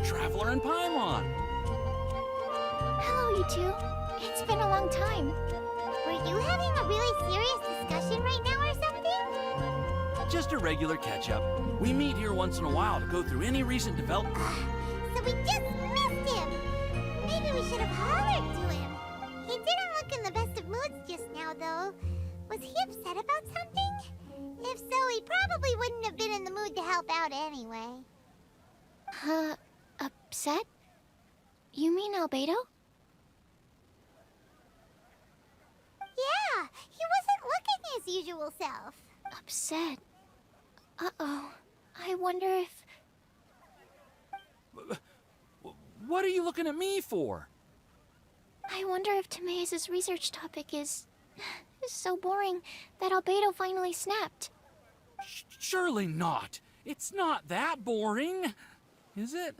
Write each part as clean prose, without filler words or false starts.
Traveler and Paimon. Hello, you two. It's been a long time. Were you having a really serious discussion right now or something? Just a regular catch-up. We meet here once in a while to go through any recent developments. So we just missed him! Maybe we should have hollered to him. He didn't look in the best of moods just now, though. Was he upset about something? If so, he probably wouldn't have been in the mood to help out anyway. Upset? You mean Albedo? Yeah, he wasn't looking his usual self. Upset? Uh-oh. I wonder if... What are you looking at me for? I wonder if Timaeus' research topic is so boring that Albedo finally snapped. Surely not. It's not that boring, is it?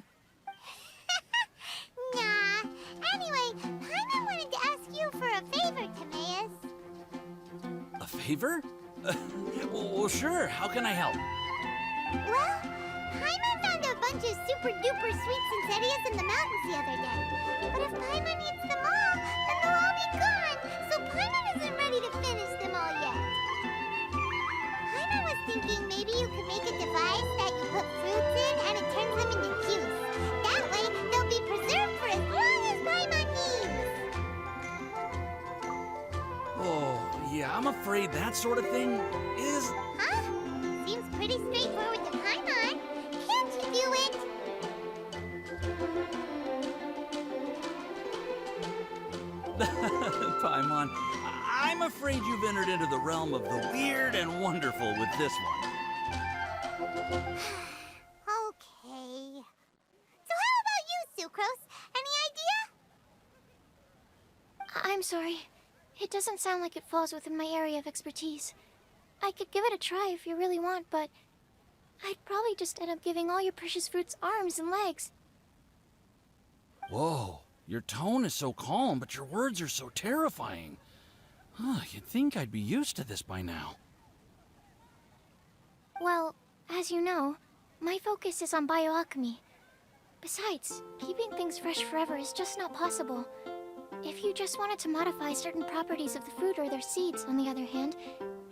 Nah. Anyway, Paimon wanted to ask you for a favor, Timaeus. A favor? Well, sure. How can I help? Well, Paimon found a bunch of super-duper sweet sincerias in the mountains the other day. But if Paimon eats them all, then they'll all be gone. So Paimon isn't ready to finish them all yet. Paimon was thinking maybe you could make a device that you put fruits in and it turns them into juice. That way, they'll be preserved for as long as Paimon needs. Oh, yeah, I'm afraid that sort of thing is... Huh? Seems pretty straightforward to Paimon. Can't you do it? Paimon, I'm afraid you've entered into the realm of the weird and wonderful with this one. Okay. So how about you, Sucrose? Any idea? I'm sorry. It doesn't sound like it falls within my area of expertise. I could give it a try if you really want, but I'd probably just end up giving all your precious fruits arms and legs. Whoa, your tone is so calm, but your words are so terrifying. You'd think I'd be used to this by now. Well, as you know, my focus is on bioalchemy. Besides, keeping things fresh forever is just not possible. If you just wanted to modify certain properties of the fruit or their seeds, on the other hand,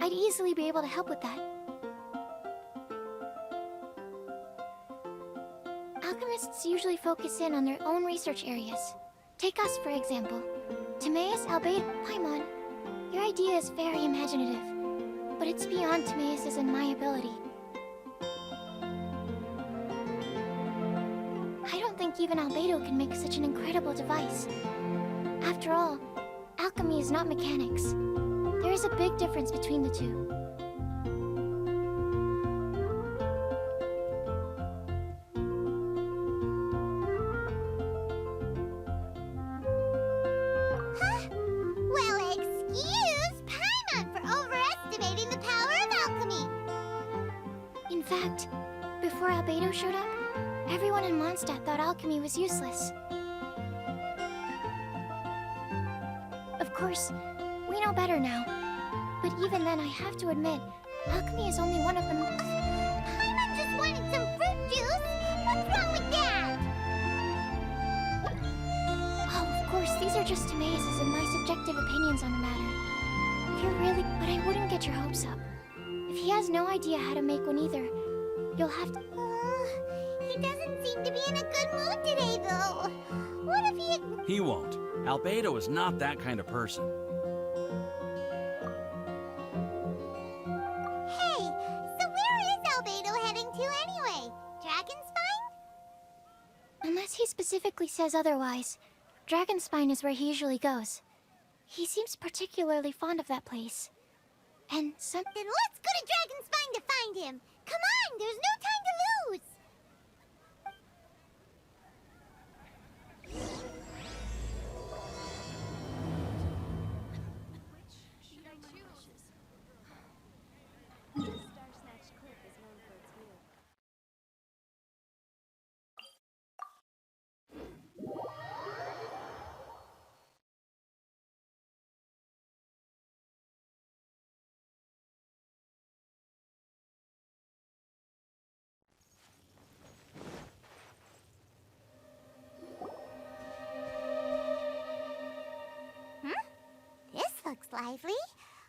I'd easily be able to help with that. Alchemists usually focus in on their own research areas. Take us, for example. Timaeus, Albedo, Paimon. Your idea is very imaginative, but it's beyond Timaeus' and my ability. I don't think even Albedo can make such an incredible device. After all, alchemy is not mechanics. There is a big difference between the two. Huh? Well, excuse Paimon for overestimating the power of alchemy. In fact, before Albedo showed up, everyone in Mondstadt thought alchemy was useless. Of course, we know better now. But even then, I have to admit, alchemy is only one of them. Paimon just wanted some fruit juice. What's wrong with that? Oh, of course, these are just Timaeus' and my subjective opinions on the matter. If you're really... But I wouldn't get your hopes up. If he has no idea how to make one either, you'll have to... He doesn't seem to be in a good mood today, though. What if he... He won't. Albedo is not that kind of person. Hey, so where is Albedo heading to anyway? Dragonspine? Unless he specifically says otherwise, Dragonspine is where he usually goes. He seems particularly fond of that place. And some... Then let's go to Dragonspine to find him. Come on, there's no time to lose. lively.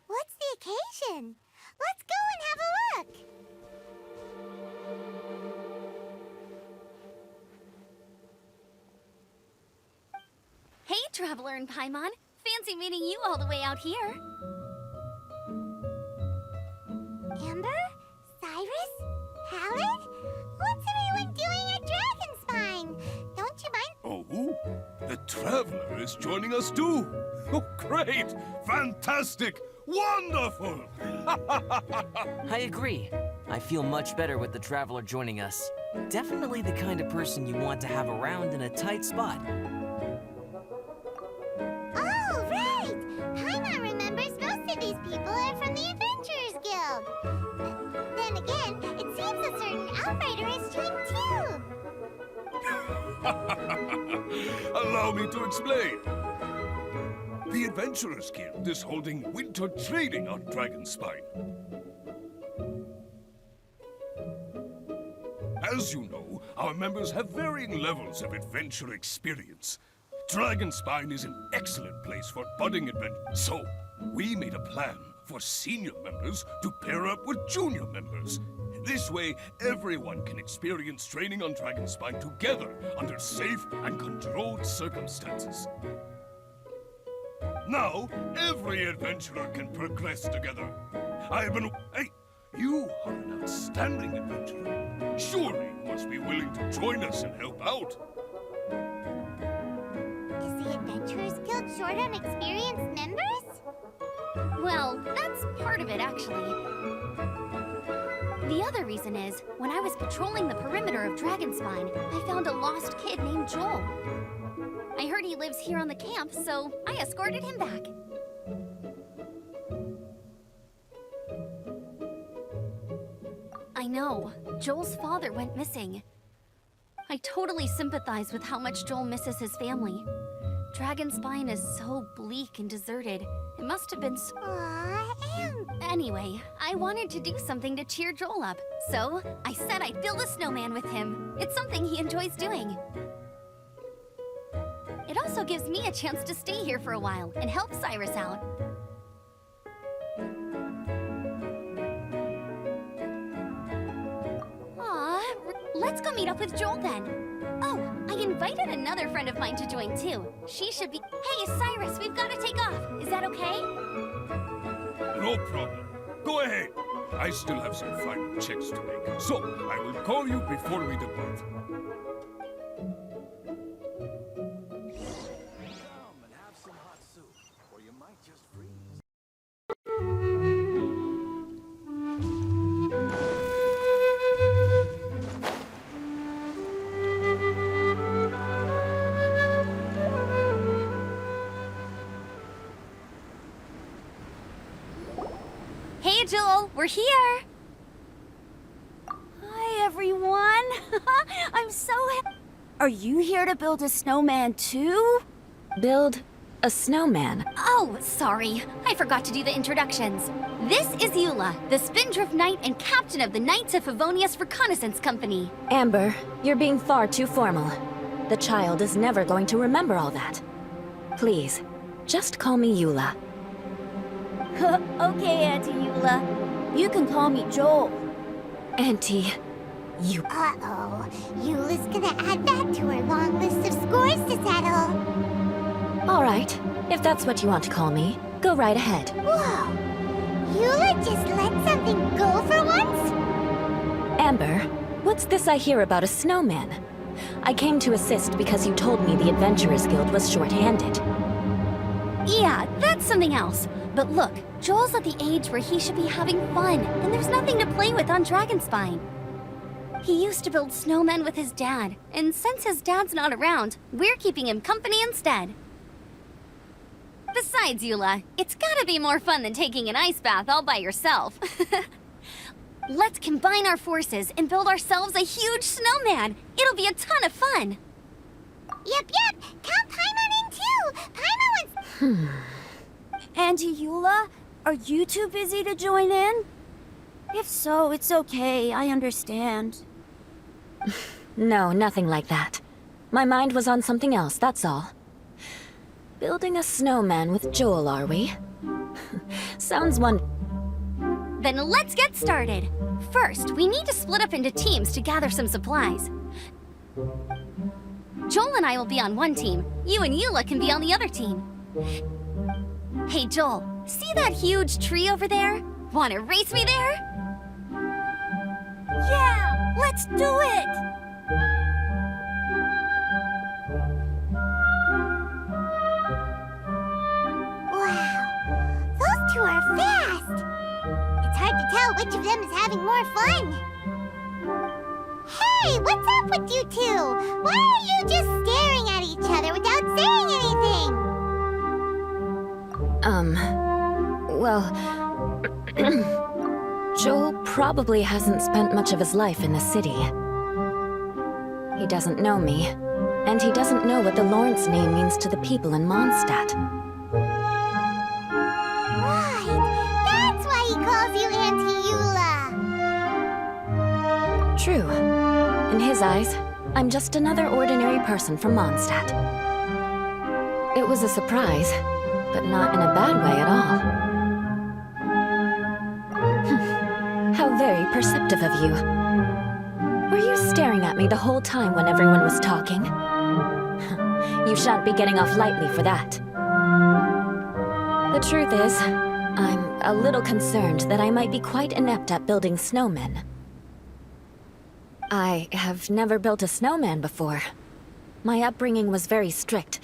What's the occasion? Let's go and have a look. Hey, Traveler and Paimon. Fancy meeting you all the way out here. Amber? Cyrus? Halid? What's everyone doing at Dragonspine? Don't you mind? Oh, the Traveler is joining us too. Oh, great! Fantastic! Wonderful! I agree. I feel much better with the Traveler joining us. Definitely the kind of person you want to have around in a tight spot. Oh, right! Paimon remembers most of these people are from the Adventurers Guild. Then again, it seems a certain outrider is joined too. Allow me to explain. The Adventurers Guild is holding winter training on Dragonspine. As you know, our members have varying levels of adventure experience. Dragonspine is an excellent place for budding adventurers. So, we made a plan for senior members to pair up with junior members. This way, everyone can experience training on Dragonspine together under safe and controlled circumstances. Now, every adventurer can progress together. Hey, you are an outstanding adventurer. Surely you must be willing to join us and help out. Is the Adventurers Guild short on experienced members? Well, that's part of it, actually. The other reason is, when I was patrolling the perimeter of Dragonspine, I found a lost kid named Joel. I heard he lives here on the camp, so I escorted him back. I know. Joel's father went missing. I totally sympathize with how much Joel misses his family. Dragonspine is so bleak and deserted. It must have been so... Aw, Anyway, I wanted to do something to cheer Joel up, so I said I'd build a snowman with him. It's something he enjoys doing. It also gives me a chance to stay here for a while and help Cyrus out. Aw, let's go meet up with Joel then. Oh, I invited another friend of mine to join too. She should be... Hey, Cyrus, we've got to take off. Is that okay? No problem. Go ahead. I still have some final checks to make, so I will call you before we depart. Hey, Joel, we're here. Hi, everyone. I'm so happy. Are you here to build a snowman too? Build a snowman? Oh, sorry. I forgot to do the introductions. This is Eula, the Spindrift Knight and captain of the Knights of Favonius Reconnaissance Company. Amber, you're being far too formal. The child is never going to remember all that. Please, just call me Eula. Okay, Auntie Eula. You can call me Joel. Auntie, you... Uh-oh. Eula's gonna add that to her long list of scores to settle. All right, if that's what you want to call me, go right ahead. Whoa! Eula just let something go for once? Amber, what's this I hear about a snowman? I came to assist because you told me the Adventurers Guild was short-handed. Yeah, that's something else. But look, Joel's at the age where he should be having fun, and there's nothing to play with on Dragonspine. He used to build snowmen with his dad, and since his dad's not around, we're keeping him company instead. Besides, Eula, it's gotta be more fun than taking an ice bath all by yourself. Let's combine our forces and build ourselves a huge snowman. It'll be a ton of fun. Yep. Count Paimon in too. Paimon was... Auntie Eula, are you too busy to join in? If so, it's okay. I understand. No, nothing like that. My mind was on something else, that's all. Building a snowman with Joel, are we? Sounds wonderful. Then let's get started. First, we need to split up into teams to gather some supplies. Joel and I will be on one team. You and Eula can be on the other team. Hey, Joel, see that huge tree over there? Wanna race me there? Yeah, let's do it! Wow, those two are fast. It's hard to tell which of them is having more fun. Hey, what's up with you two? Why are you just staring at each other without saying anything? Well... Joel probably hasn't spent much of his life in the city. He doesn't know me, and he doesn't know what the Lawrence name means to the people in Mondstadt. Right, that's why he calls you Auntie Eula. True. In his eyes, I'm just another ordinary person from Mondstadt. It was a surprise, but not in a bad way at all. How very perceptive of you. Were you staring at me the whole time when everyone was talking? You shan't be getting off lightly for that. The truth is, I'm a little concerned that I might be quite inept at building snowmen. I have never built a snowman before. My upbringing was very strict,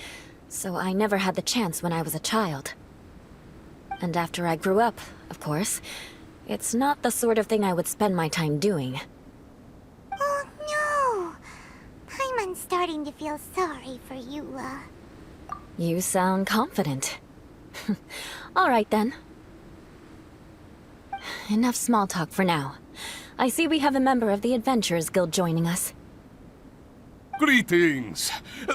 so I never had the chance when I was a child. And after I grew up, of course, it's not the sort of thing I would spend my time doing. Oh no! Paimon's starting to feel sorry for Eula. You sound confident. All right then. Enough small talk for now. I see we have a member of the Adventurers Guild joining us. Greetings.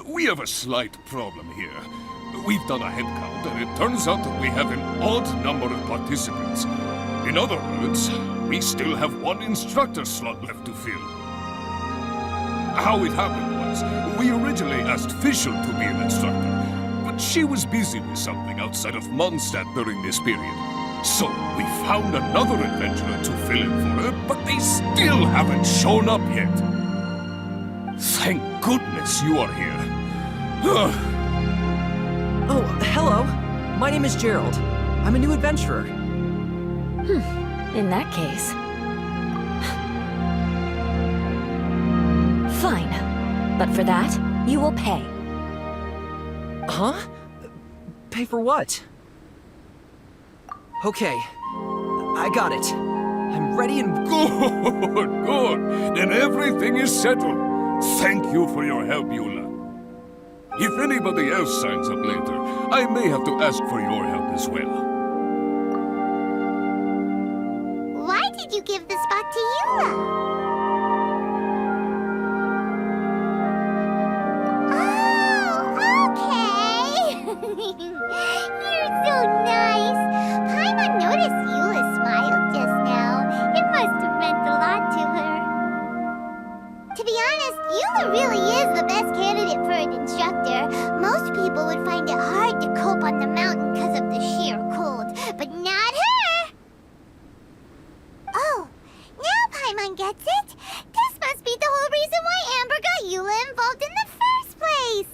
We have a slight problem here. We've done a head count, and it turns out that we have an odd number of participants. In other words, we still have one instructor slot left to fill. How it happened was, we originally asked Fischl to be an instructor, but she was busy with something outside of Mondstadt during this period. So we found another adventurer to fill in for her, but they still haven't shown up yet. Thank goodness you are here. Oh, hello. My name is Gerald. I'm a new adventurer. In that case... Fine. But for that, you will pay. Huh? Pay for what? Okay. I got it. I'm ready and... Good, good. Then everything is settled. Thank you for your help, Eula. If anybody else signs up later, I may have to ask for your help as well. Why did you give the spot to Eula? Oh, okay. You're so nice. Paimon noticed Eula smiled just now. It must have meant a lot to her. To be honest, Eula really is the best candidate for an instructor. Most people would find it hard to cope on the mountain because of the sheer cold, but not her! Oh, now Paimon gets it. This must be the whole reason why Amber got Eula involved in the first place.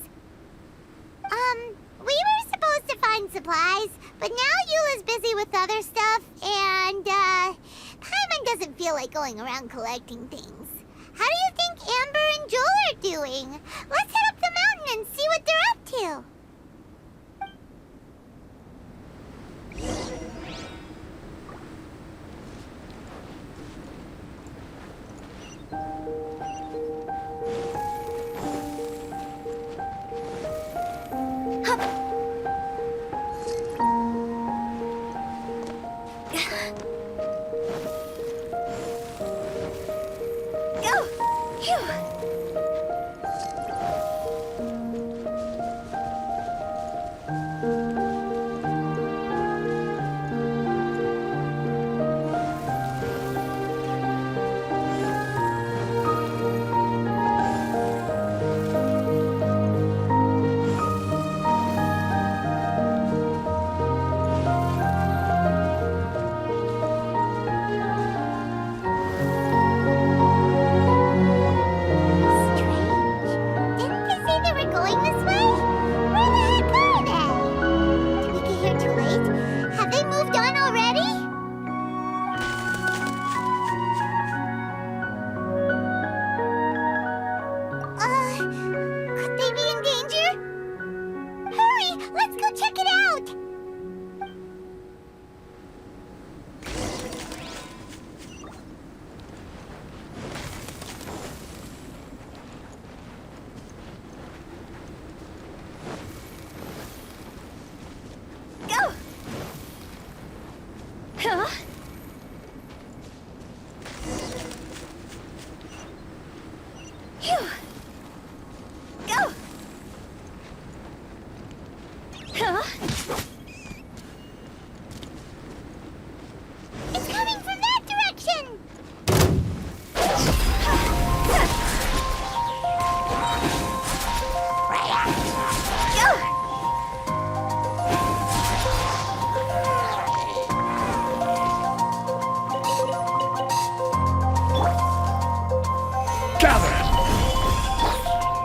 We were supposed to find supplies, but now Eula's busy with other stuff, and, Paimon doesn't feel like going around collecting things. How do you think Amber and Joel are doing? Let's head up the mountain and see what they're up to. going this way? Where the heck are they? Did we get here too late? Have they moved on already? Could they be in danger? Hurry! Let's go check it out! Go! Huh? Phew! Go! Huh? It's coming from that direction! Gather!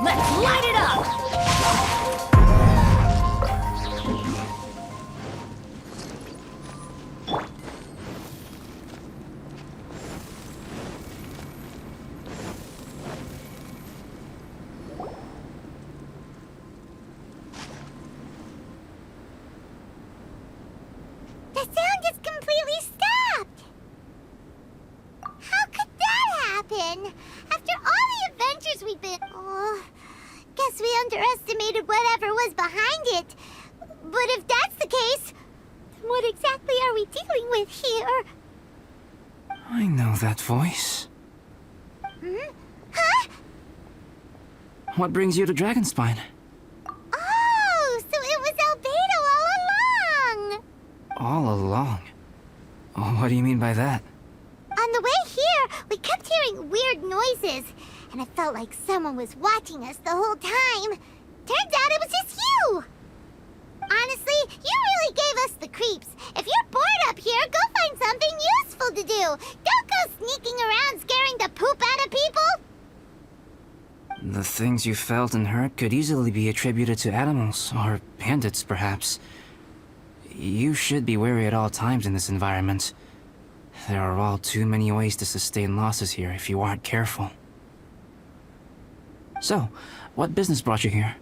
Let's light it up! The sound just completely stopped! How could that happen? After all the adventures we've been... Oh, guess we underestimated whatever was behind it. But if that's the case, then what exactly are we dealing with here? I know that voice. Huh? What brings you to Dragonspine? Oh, so it was Albedo all along! All along. Oh, what do you mean by that? On the way here, we kept hearing weird noises, and it felt like someone was watching us the whole time. Turns out it was just you! Honestly, you really gave us the creeps. If you're bored up here, go find something useful to do. Don't go sneaking around scaring the poop out of people. The things you felt and heard could easily be attributed to animals, or bandits, perhaps. You should be wary at all times in this environment. There are all too many ways to sustain losses here if you aren't careful. So, what business brought you here?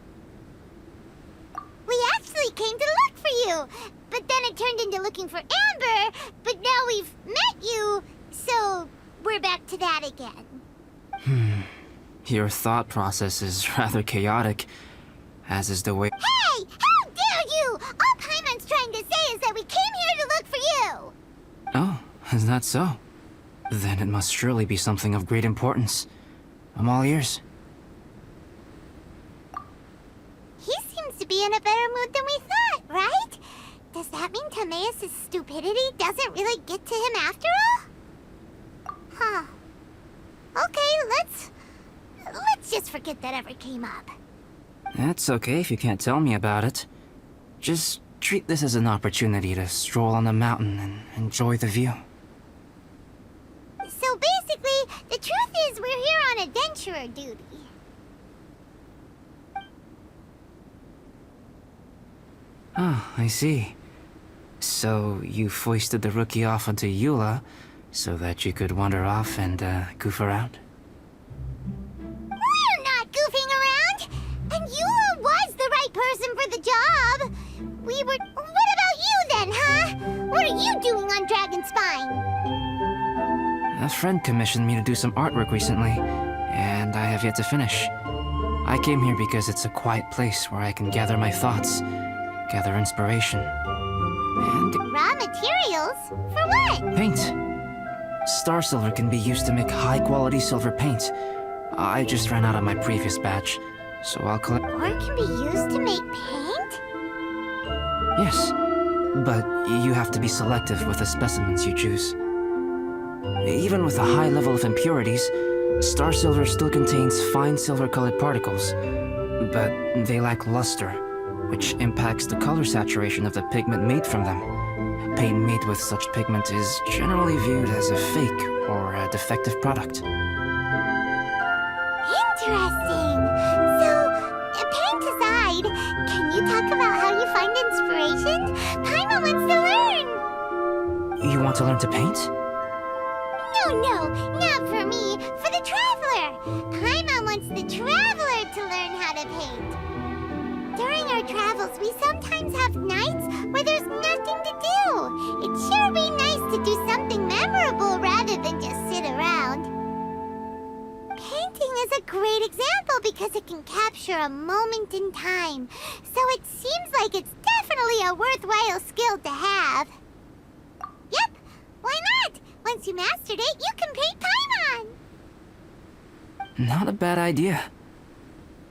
We actually came to look for you, but then it turned into looking for Amber, but now we've met you, so we're back to that again. Your thought process is rather chaotic, as is the way— Hey! How dare you! All Paimon's trying to say is that we came here to look for you! Oh, is that so? Then it must surely be something of great importance. I'm all ears. He seems to be in a better mood than we thought, right? Does that mean Timaeus' stupidity doesn't really get to him after all? Huh. Okay, let's just forget that ever came up. That's okay if you can't tell me about it. Just treat this as an opportunity to stroll on the mountain and enjoy the view. So basically, the truth is we're here on adventurer duty. Oh, I see. So you foisted the rookie off onto Eula so that you could wander off and goof around? We're not goofing around! And Eula was the right person for the job! We were... What about you then, huh? What are you doing on Dragonspine? A friend commissioned me to do some artwork recently, and I have yet to finish. I came here because it's a quiet place where I can gather my thoughts, gather inspiration, and Raw materials? For what? paint. Star silver can be used to make high-quality silver paint. I just ran out of my previous batch, so I'll collect— Ore can be used to make paint? Yes, but you have to be selective with the specimens you choose. Even with a high level of impurities, star silver still contains fine silver-colored particles, but they lack luster, which impacts the color saturation of the pigment made from them. Paint made with such pigment is generally viewed as a fake or a defective product. Interesting. So, paint inspiration. Paimon wants to learn. You want to learn to paint? No, not for me. For the traveler. Paimon wants the traveler to learn how to paint. During our travels, we sometimes have nights where there's nothing to do. It'd sure be nice to do something memorable rather than just sit around. Painting is a great example because it can capture a moment in time. So it seems like it's definitely a worthwhile skill to have. Yep, why not? Once you mastered it, you can paint Paimon. Not a bad idea.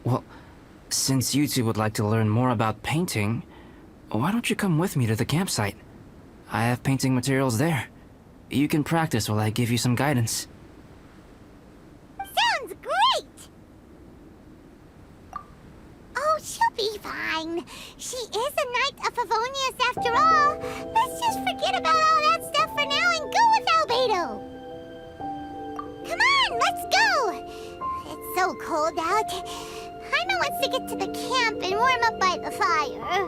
Well, since you two would like to learn more about painting, why don't you come with me to the campsite? I have painting materials there. You can practice while I give you some guidance. Sounds great! Oh, she'll be fine. She is a Knight of Favonius after all. Let's just forget about all that stuff for now and go with Albedo. Come on, let's go! It's so cold out. Paimon wants to get to the camp and warm up by the fire.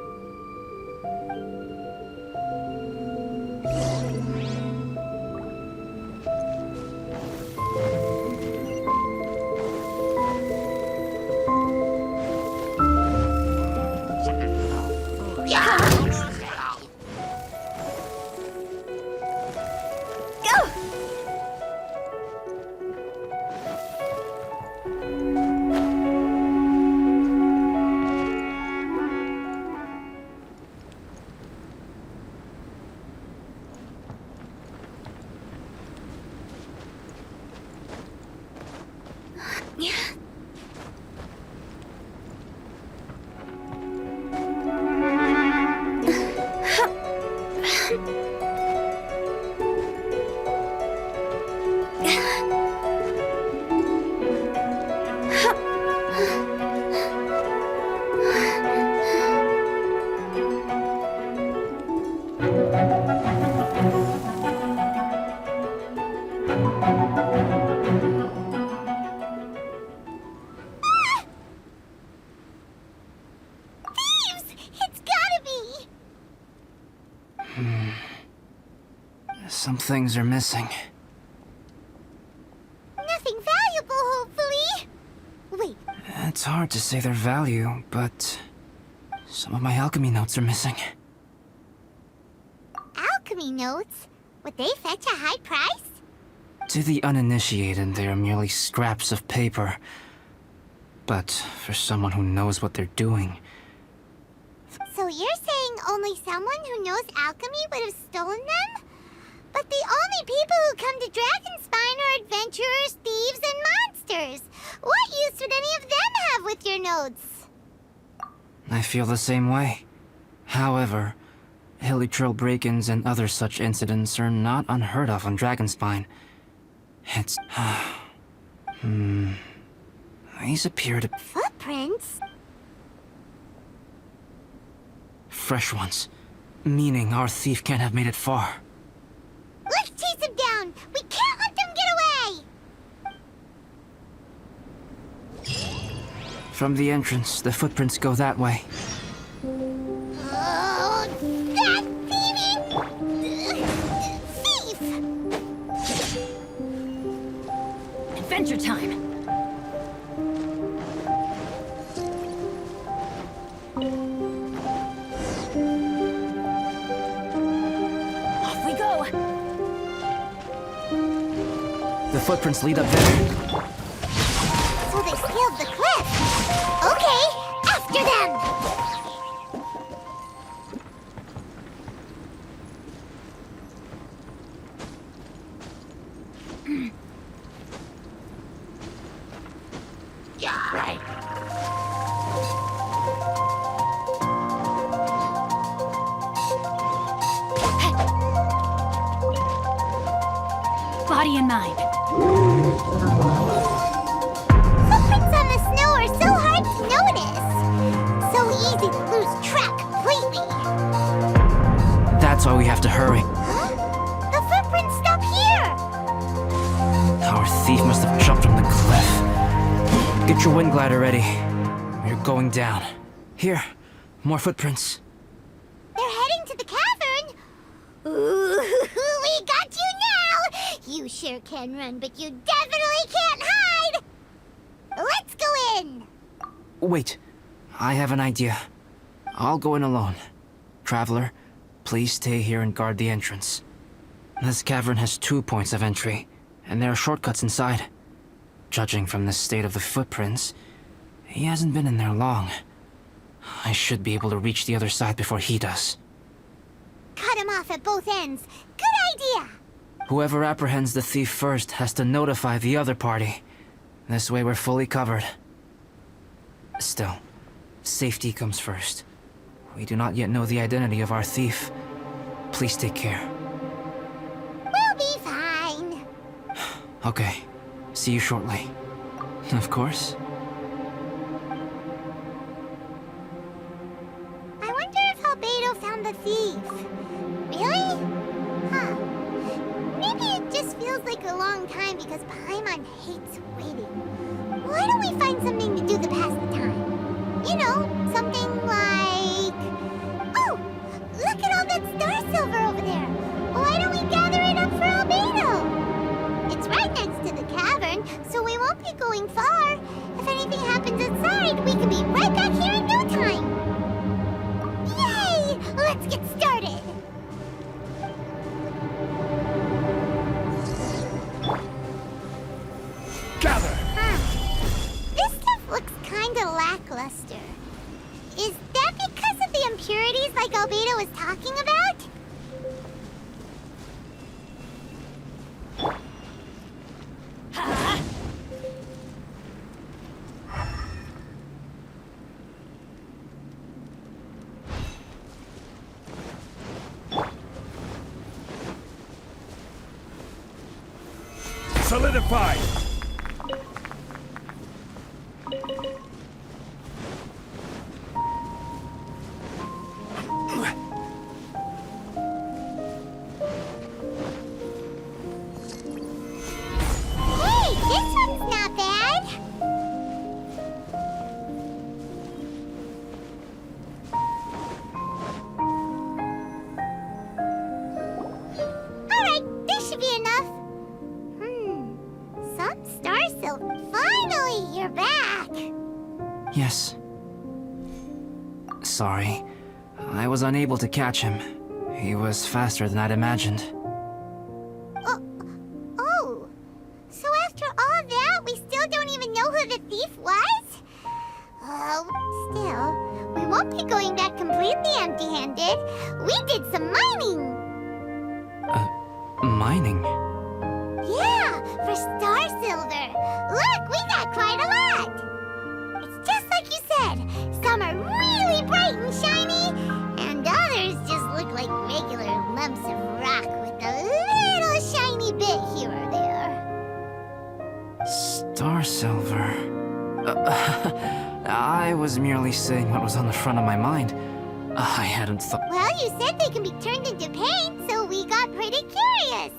Some things are missing. Nothing valuable, hopefully. Wait, It's hard to say their value, but some of my alchemy notes are missing. alchemy notes? Would they fetch a high price? To the uninitiated, they are merely scraps of paper. But for someone who knows what they're doing, So you're saying only someone who knows alchemy would have stolen them? But the only people who come to Dragonspine are adventurers, thieves, and monsters. What use would any of them have with your notes? I feel the same way. However, Hilly-Trill break-ins and other such incidents are not unheard of on Dragonspine. It's... These appear to... Footprints? fresh ones. Meaning our thief can't have made it far. Let's chase him down! We can't let them get away! From the entrance, the footprints go that way. Oh, that thieving... thief! Adventure time! Off we go! The footprints lead up there. So they scaled the cliff. Okay, after them! Yeah, right. Body and mind. Footprints on the snow are so hard to notice. So easy to lose track completely. That's why we have to hurry. Huh? The footprints stop here! Our thief must have jumped from the cliff. Get your wind glider ready. We're going down. Here, more footprints. to the cavern. Ooh, we got you now! You sure can run, but you definitely can't hide! Let's go in! Wait, I have an idea. I'll go in alone. Traveler, please stay here and guard the entrance. This cavern has 2 points of entry, and there are shortcuts inside. Judging from the state of the footprints, he hasn't been in there long. I should be able to reach the other side before he does. Cut him off at both ends. Good idea! Whoever apprehends the thief first has to notify the other party. This way we're fully covered. Still, safety comes first. We do not yet know the identity of our thief. Please take care. We'll be fine. Okay. See you shortly. Of course. I wonder if Albedo found the thief. Really? Huh. Maybe it just feels like a long time because Paimon hates waiting. Why don't we find something to do to pass the time? You know, something like... Oh! Look at all that star silver over there! Why don't we gather it up for Albedo? It's right next to the cavern, so we won't be going far. If anything happens inside, we can be right back here in no time. Yay! Let's get started! Gather! This stuff looks kinda lackluster. Is that because of the impurities like Albedo was talking about? Solidify! Hey, this one's not bad. Alright, this should be enough. Some star silver. Finally, you're back. Yes. Sorry. I was unable to catch him. He was faster than I'd imagined. Oh. So after all that, we still don't even know who the thief was? Still, we won't be going back completely empty-handed. We did some mining. Mining? Yeah, for star silver. Look, we got quite a lot. It's just like you said. Some are really bright and shiny, and others just look like regular lumps of rock with a little shiny bit here or there. Star silver. I was merely saying what was on the front of my mind. I hadn't thought. Well, you said they can be turned into paint, so we got pretty curious.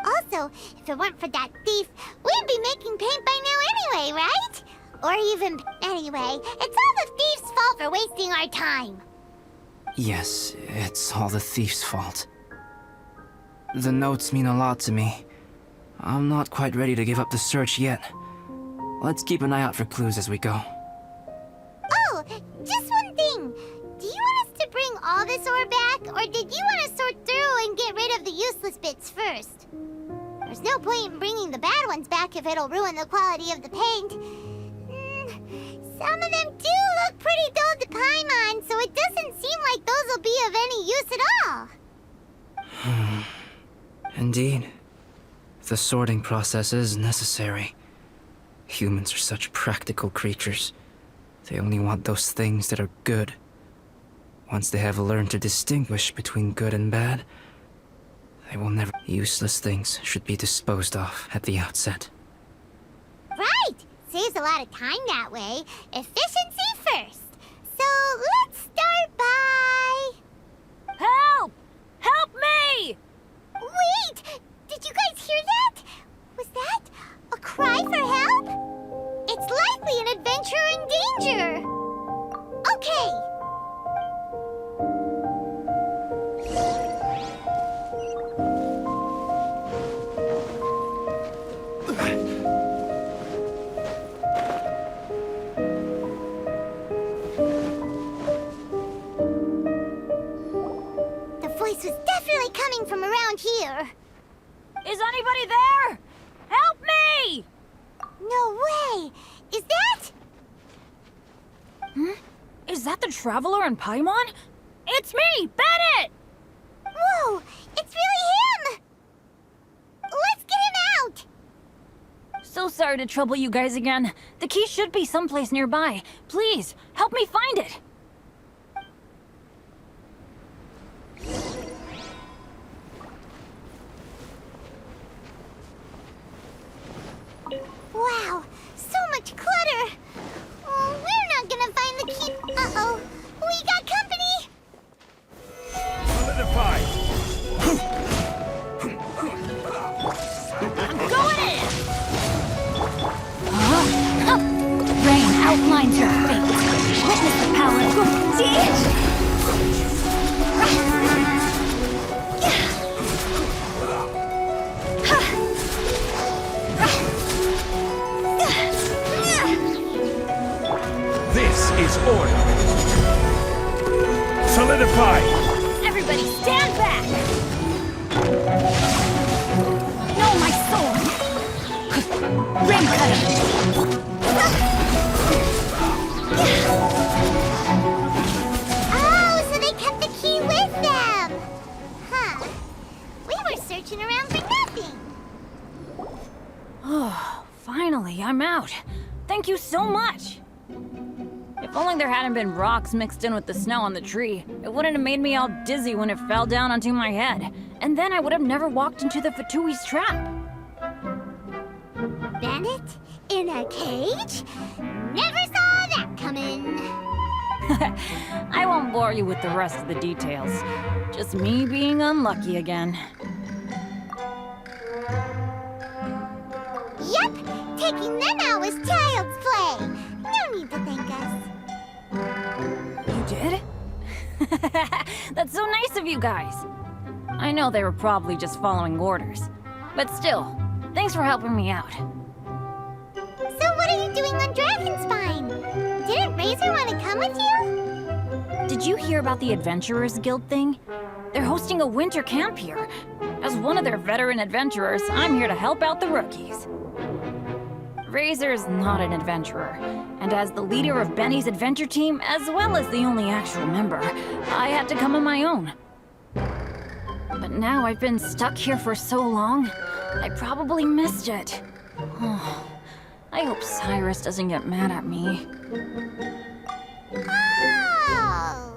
Also, if it weren't for that thief, we'd be making paint by now anyway, right? Or even... Anyway, it's all the thief's fault for wasting our time. Yes, it's all the thief's fault. The notes mean a lot to me. I'm not quite ready to give up the search yet. Let's keep an eye out for clues as we go. Oh, just one thing. Do you want us to bring all this ore back, or did you want to sort through and get rid of the useless bits first? There's no point in bringing the bad ones back if it'll ruin the quality of the paint. Some of them do look pretty dull to Paimon, so it doesn't seem like those will be of any use at all. Indeed. The sorting process is necessary. Humans are such practical creatures. They only want those things that are good. Once they have learned to distinguish between good and bad, they will never... Useless things should be disposed of at the outset. Right! Saves a lot of time that way. Efficiency first. So let's start by... Help! Help me! Wait! Did you guys hear that? Was that a cry for help? It's likely an adventurer in danger. Okay. from around here. Is anybody there? Help me! No way! Is that? Is that the Traveler and Paimon? It's me, Bennett! Whoa! It's really him! Let's get him out! So sorry to trouble you guys again. The key should be someplace nearby. Please, help me find it. Wow, so much clutter! Oh, we're not gonna find the key. Uh-oh, we got company! Solidify! I'm going in! Rain outlines your fate. Witness the power of teach! This is order. Solidify! Everybody stand back! Know my sword! Rain cutter! Oh, so they kept the key with them! Huh. We were searching around for nothing. Oh, finally, I'm out. Thank you so much! If only there hadn't been rocks mixed in with the snow on the tree, it wouldn't have made me all dizzy when it fell down onto my head. And then I would have never walked into the Fatui's trap. Bennett? In a cage? Never saw that coming. I won't bore you with the rest of the details. Just me being unlucky again. Yep, taking them out was child's play. No need to thank us. You did? That's so nice of you guys. I know they were probably just following orders. But still, thanks for helping me out. So what are you doing on Dragonspine? Didn't Razor want to come with you? Did you hear about the Adventurers Guild thing? They're hosting a winter camp here. As one of their veteran adventurers, I'm here to help out the rookies. Razor's not an adventurer, and as the leader of Benny's adventure team, as well as the only actual member, I had to come on my own. But now I've been stuck here for so long, I probably missed it. Oh, I hope Cyrus doesn't get mad at me. Oh!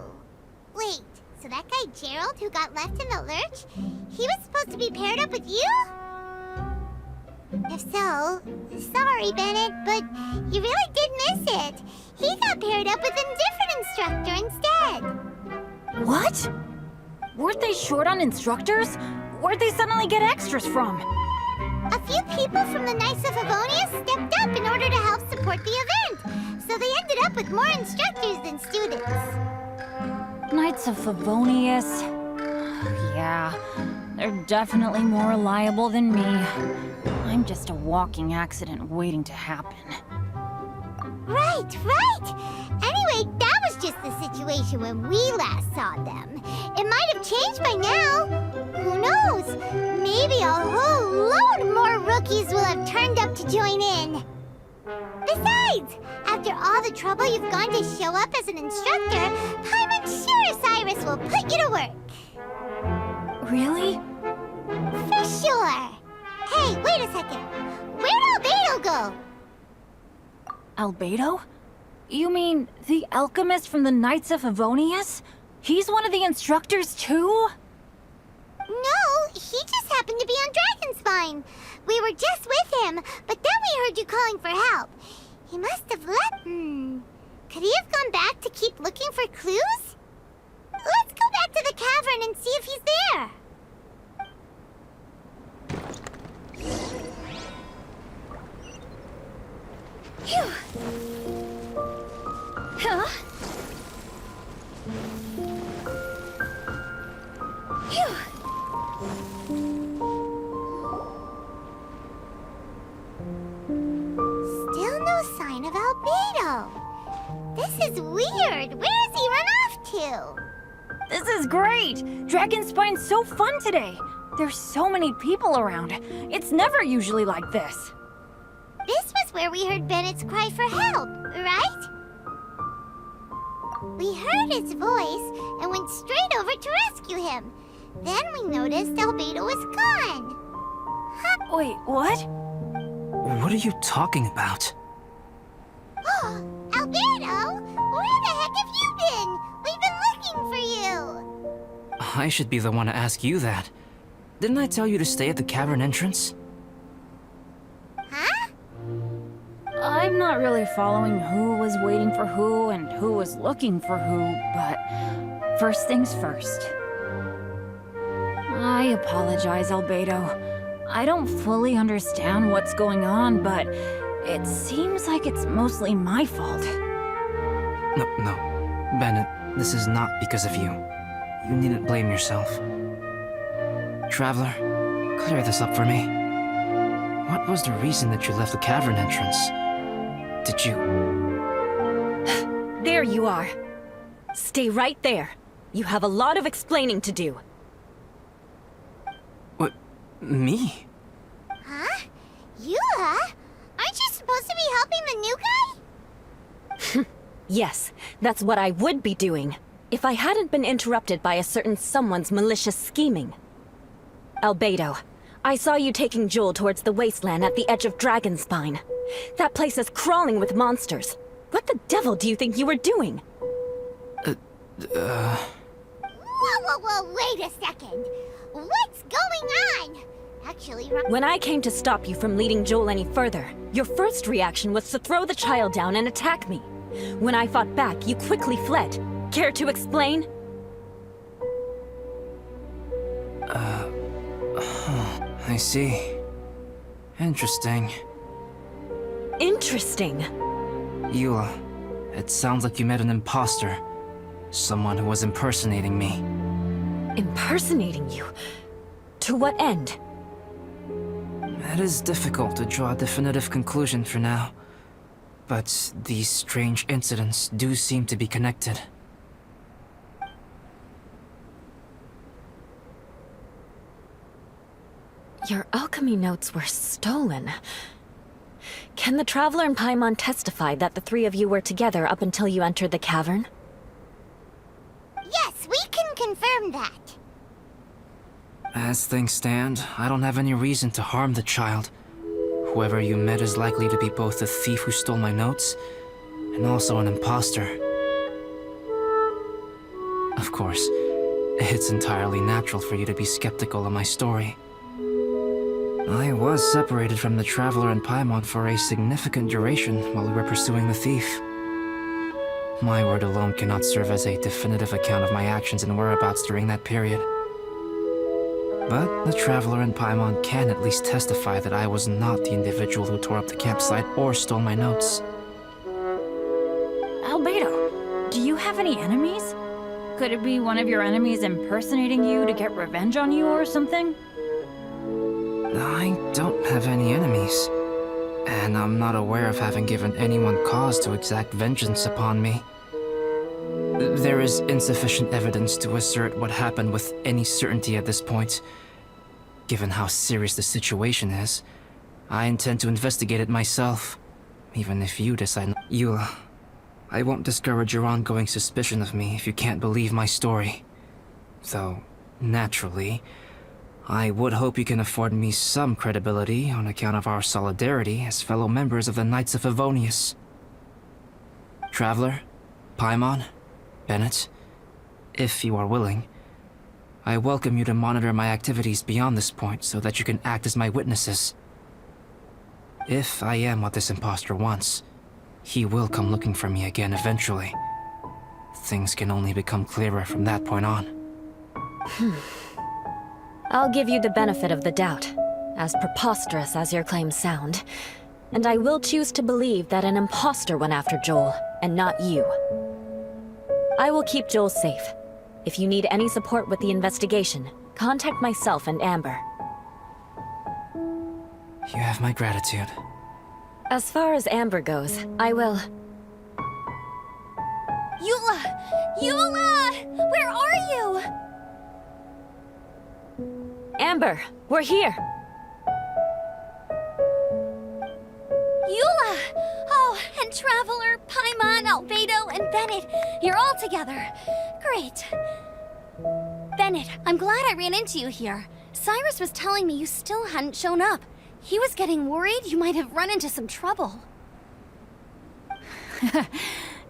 Wait, so that guy Gerald who got left in the lurch, he was supposed to be paired up with you? If so, sorry, Bennett, but you really did miss it. He got paired up with a different instructor instead. What? Weren't they short on instructors? Where'd they suddenly get extras from? A few people from the Knights of Favonius stepped up in order to help support the event, so they ended up with more instructors than students. Knights of Favonius. Yeah, they're definitely more reliable than me. I'm just a walking accident waiting to happen. Right. Anyway, that was just the situation when we last saw them. It might have changed by now. Who knows? Maybe a whole load more rookies will have turned up to join in. Besides, after all the trouble you've gone to show up as an instructor, I'm sure Cyrus will put you to work. Really? For sure. Hey, wait a second. Where'd Albedo go? Albedo? You mean the alchemist from the Knights of Favonius? He's one of the instructors too? No, he just happened to be on Dragonspine. We were just with him, but then we heard you calling for help. He must have left. Could he have gone back to keep looking for clues? Let's go back to the cavern and see if he's there. Phew. Huh? Phew. Still no sign of Albedo. This is weird. Where has he run off to? This is great! Dragonspine's so fun today! There's so many people around. It's never usually like this. This was where we heard Bennett's cry for help, right? We heard his voice and went straight over to rescue him. Then we noticed Albedo was gone. Wait, what? What are you talking about? Oh, Albedo! Where the heck have you been? We've been looking for you! I should be the one to ask you that. Didn't I tell you to stay at the cavern entrance? Huh? I'm not really following who was waiting for who and who was looking for who, but first things first. I apologize, Albedo. I don't fully understand what's going on, but it seems like it's mostly my fault. No. Bennett, this is not because of you. You needn't blame yourself. Traveler, clear this up for me. What was the reason that you left the cavern entrance? Did you... There you are. Stay right there. You have a lot of explaining to do. What? Me? Huh? Eula? Aren't you supposed to be helping the new guy? Yes, that's what I would be doing, if I hadn't been interrupted by a certain someone's malicious scheming. Albedo, I saw you taking Joel towards the wasteland at the edge of Dragonspine. That place is crawling with monsters. What the devil do you think you were doing? Whoa, wait a second. What's going on? Actually, When I came to stop you from leading Joel any further, your first reaction was to throw the child down and attack me. When I fought back, you quickly fled. Care to explain? I see. Interesting. Interesting. Eula, it sounds like you met an imposter. Someone who was impersonating me. Impersonating you? To what end? It is difficult to draw a definitive conclusion for now. But these strange incidents do seem to be connected. Your alchemy notes were stolen. Can the Traveler and Paimon testify that the three of you were together up until you entered the cavern? yes, we can confirm that. As things stand, I don't have any reason to harm the child. Whoever you met is likely to be both the thief who stole my notes, and also an imposter. Of course, it's entirely natural for you to be skeptical of my story. I was separated from the Traveler and Paimon for a significant duration while we were pursuing the thief. My word alone cannot serve as a definitive account of my actions and whereabouts during that period. But the Traveler and Paimon can at least testify that I was not the individual who tore up the campsite or stole my notes. Albedo, do you have any enemies? Could it be one of your enemies impersonating you to get revenge on you or something? I don't have any enemies, and I'm not aware of having given anyone cause to exact vengeance upon me. There is insufficient evidence to assert what happened with any certainty at this point. Given how serious the situation is, I intend to investigate it myself, even if you decide not. Eula, I won't discourage your ongoing suspicion of me if you can't believe my story. Though, naturally, I would hope you can afford me some credibility on account of our solidarity as fellow members of the Knights of Favonius. Traveler, Paimon, Bennett, if you are willing, I welcome you to monitor my activities beyond this point so that you can act as my witnesses. If I am what this imposter wants, he will come looking for me again eventually. Things can only become clearer from that point on. I'll give you the benefit of the doubt, as preposterous as your claims sound. And I will choose to believe that an imposter went after Joel, and not you. I will keep Joel safe. If you need any support with the investigation, contact myself and Amber. You have my gratitude. As far as Amber goes, I will... Eula! Eula! Where are Remember, we're here. Eula! Oh, and Traveler, Paimon, Albedo, and Bennett. You're all together. Great. Bennett, I'm glad I ran into you here. Cyrus was telling me you still hadn't shown up. He was getting worried you might have run into some trouble.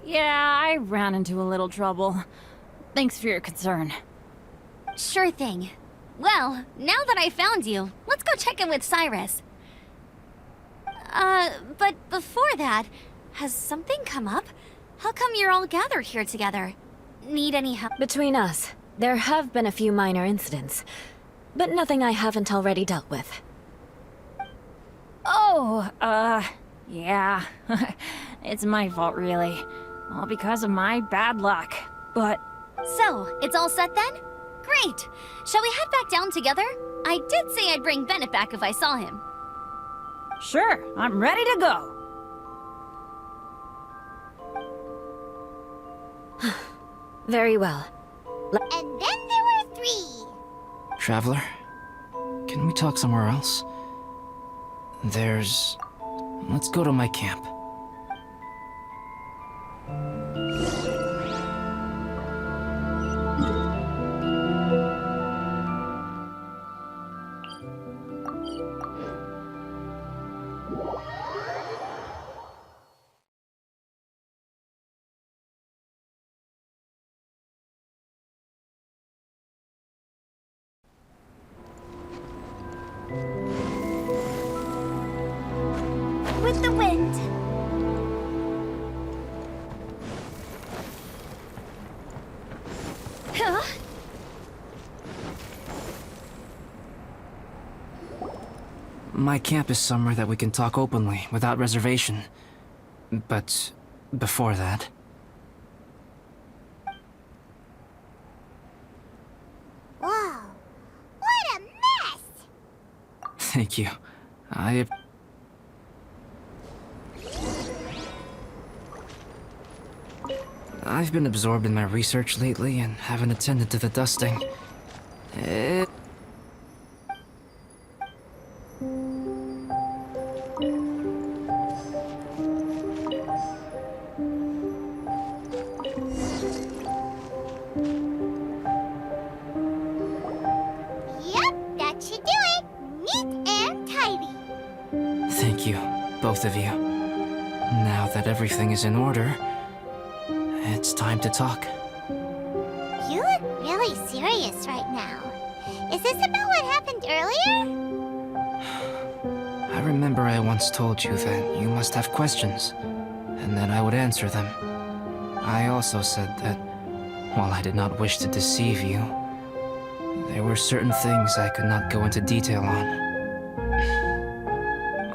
Yeah, I ran into a little trouble. Thanks for your concern. Sure thing. Well, now that I found you, let's go check in with Cyrus. But before that, has something come up? How come you're all gathered here together? Need any help? Between us, there have been a few minor incidents, but nothing I haven't already dealt with. Oh, yeah. It's my fault, really. All because of my bad luck. But So, it's all set then? Great! Shall we head back down together? I did say I'd bring Bennett back if I saw him. sure, I'm ready to go. Very well. And then there were 3. Traveler, can we talk somewhere else? Let's go to my camp. With the wind. Huh? My camp is somewhere that we can talk openly, without reservation. But before that... Whoa. What a mess! Thank you. I've been absorbed in my research lately and haven't attended to the dusting. Yep, that should do it. Neat and tidy. Thank you, both of you. Now that everything is in order, it's time to talk. You look really serious right now. Is this about what happened earlier? I remember I once told you that you must have questions, and that I would answer them. I also said that, while I did not wish to deceive you, there were certain things I could not go into detail on.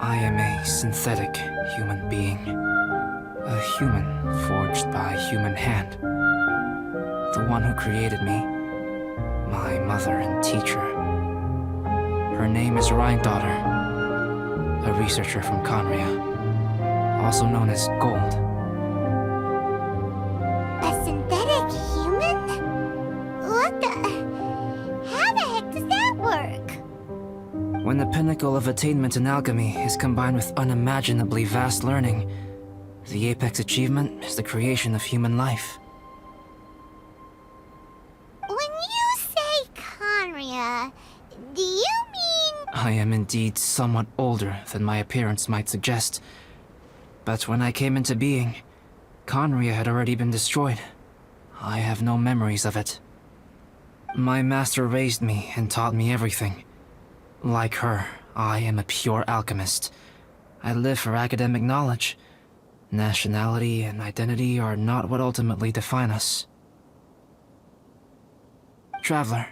I am a synthetic human being. A human forged by a human hand. The one who created me, my mother and teacher. Her name is Rhine-daughter, a researcher from Conria, also known as Gold. A synthetic human? What the... How the heck does that work? When the pinnacle of attainment in alchemy is combined with unimaginably vast learning, the apex achievement is the creation of human life. When you say Conria, do you mean... I am indeed somewhat older than my appearance might suggest. But when I came into being, Conria had already been destroyed. I have no memories of it. My master raised me and taught me everything. Like her, I am a pure alchemist. I live for academic knowledge. Nationality and identity are not what ultimately define us. Traveler,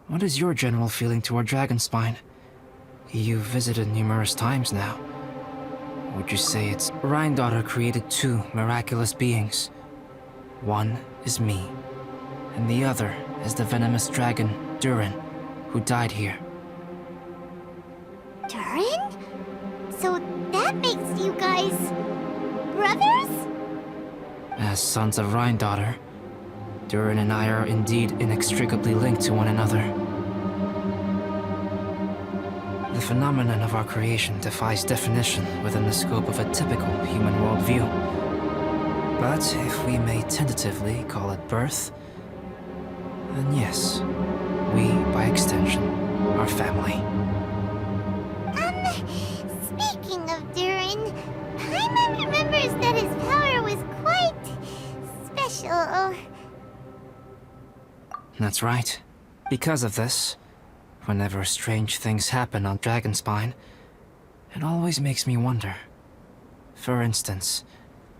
what is your general feeling toward Dragonspine? You've visited numerous times now. Would you say it's... Rhine-daughter created 2 miraculous beings. One is me, and the other is the venomous dragon, Durin, who died here. Durin? So that makes you guys... brothers? As sons of Rhine-daughter, Durin and I are indeed inextricably linked to one another. The phenomenon of our creation defies definition within the scope of a typical human worldview. But if we may tentatively call it birth, then yes, we, by extension, are family. Speaking of Durin, Paimon remembers that his power was quite special. That's right. Because of this, whenever strange things happen on Dragonspine, it always makes me wonder. For instance,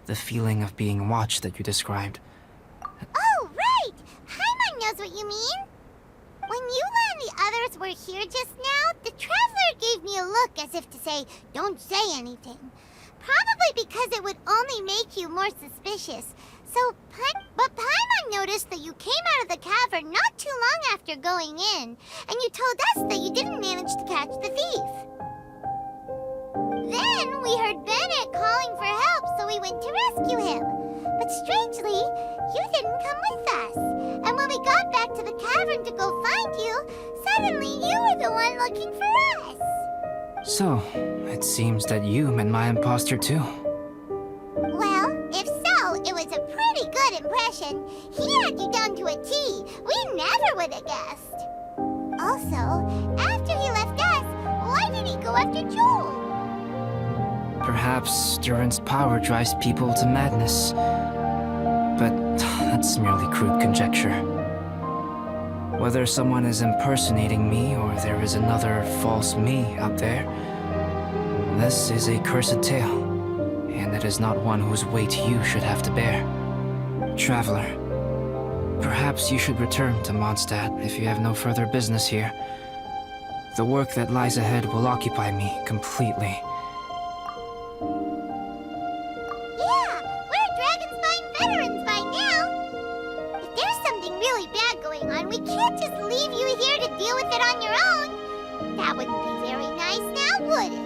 the feeling of being watched that you described. Oh, right! Paimon knows what you mean. When Eula and the others were here just now, the Traveler gave me a look as if to say, don't say anything. Probably because it would only make you more suspicious. But Paimon noticed that you came out of the cavern not too long after going in, and you told us that you didn't manage to catch the thief. Then we heard Bennett calling for help, so we went to rescue him. But strangely, you didn't come with us. And when we got back to the cavern to go find you, suddenly you were the one looking for us. So, it seems that you met my imposter too. Well, if so, it was a pretty good impression. He had you down to a T. We never would have guessed. Also, after he left us, why did he go after Joel? Perhaps Durin's power drives people to madness. But that's merely crude conjecture. Whether someone is impersonating me or there is another false me out there, this is a cursed tale, and it is not one whose weight you should have to bear. Traveler, perhaps you should return to Mondstadt if you have no further business here. The work that lies ahead will occupy me completely. Yeah, we're Dragonspine veterans by now. If there's something really bad going on, we can't just leave you here to deal with it on your own. That wouldn't be very nice now, would it?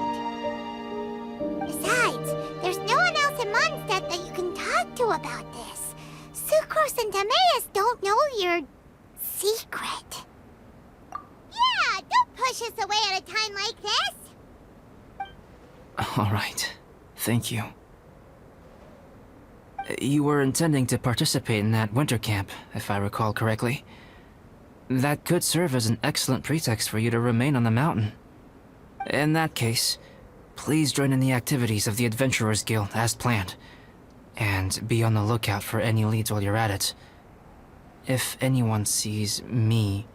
Besides, there's no one else in Mondstadt that you can talk to about this. Sucrose and Timaeus don't know your secret. Yeah, don't push us away at a time like this. All right. Thank you. You were intending to participate in that winter camp, if I recall correctly. That could serve as an excellent pretext for you to remain on the mountain. In that case, please join in the activities of the Adventurers Guild as planned, and be on the lookout for any leads while you're at it. If anyone sees me,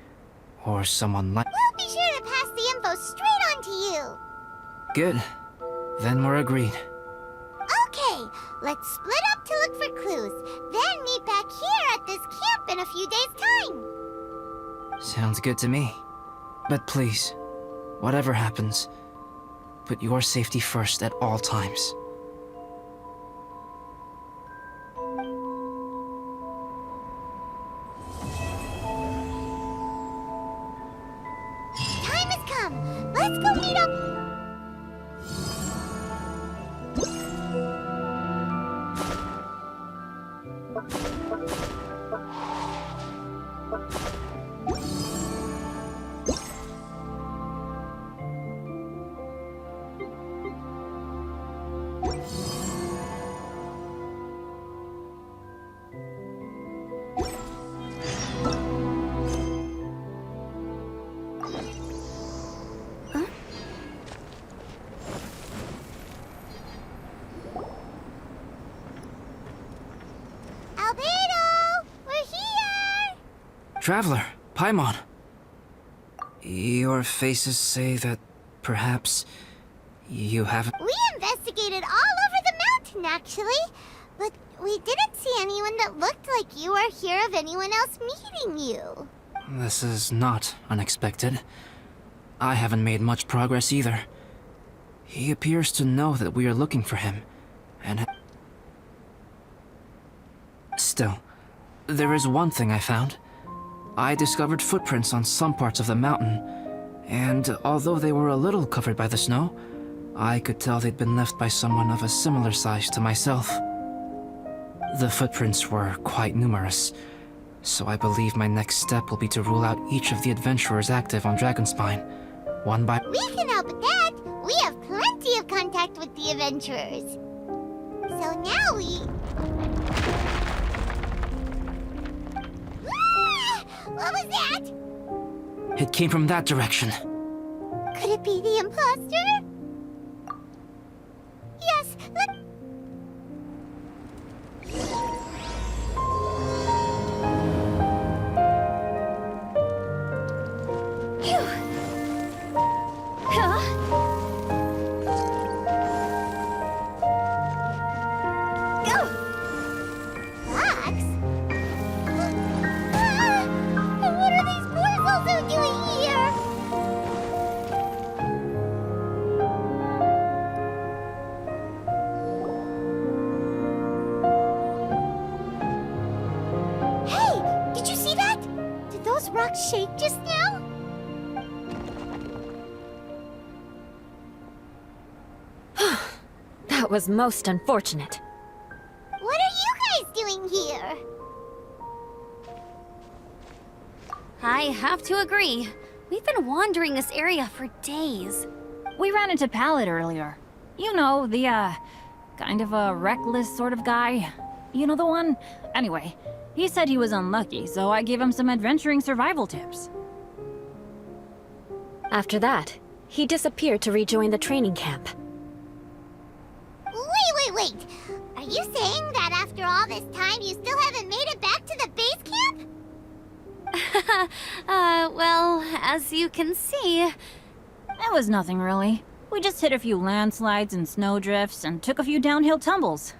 or someone like— We'll be sure to pass the info straight on to you. Good. Then we're agreed. Okay, let's split up to look for clues, then meet back here at this camp in a few days' time. Sounds good to me. But please, whatever happens, put your safety first at all times. Time has come. Let's go meet up. Albedo! We're here! Traveler, Paimon. Your faces say that perhaps you haven't— We investigated all over the mountain, actually. But we didn't see anyone that looked like you or hear of anyone else meeting you. This is not unexpected. I haven't made much progress either. He appears to know that we are looking for him, and— Still, there is one thing I found. I discovered footprints on some parts of the mountain, and although they were a little covered by the snow, I could tell they'd been left by someone of a similar size to myself. The footprints were quite numerous, so I believe my next step will be to rule out each of the adventurers active on Dragonspine, one by... We can help with that. We have plenty of contact with the adventurers. So now we... Ah! What was that? It came from that direction. Could it be the imposter? Yes, let... Fox? What are these boys also doing here? Hey, did you see that? Did those rocks shake just now? That was most unfortunate. What are you guys doing here? I have to agree. We've been wandering this area for days. We ran into Pallet earlier. You know, the, kind of a reckless sort of guy. You know the one? Anyway, he said he was unlucky, so I gave him some adventuring survival tips. After that, he disappeared to rejoin the training camp. Wait. Are you saying that after all this time you still haven't made it back to the base camp? Well, as you can see... It was nothing really. We just hit a few landslides and snowdrifts and took a few downhill tumbles.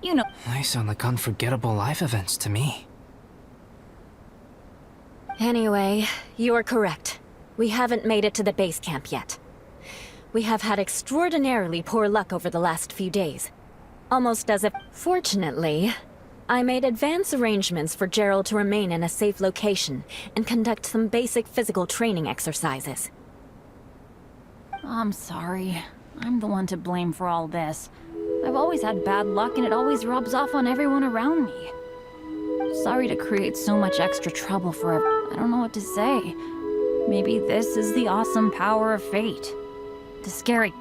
You know. They sound like unforgettable life events to me. Anyway, you are correct. We haven't made it to the base camp yet. We have had extraordinarily poor luck over the last few days. Almost as if... Fortunately, I made advance arrangements for Gerald to remain in a safe location and conduct some basic physical training exercises. I'm sorry. I'm the one to blame for all this. I've always had bad luck and it always rubs off on everyone around me. Sorry to create so much extra trouble for I don't know what to say. Maybe this is the awesome power of fate. The scary...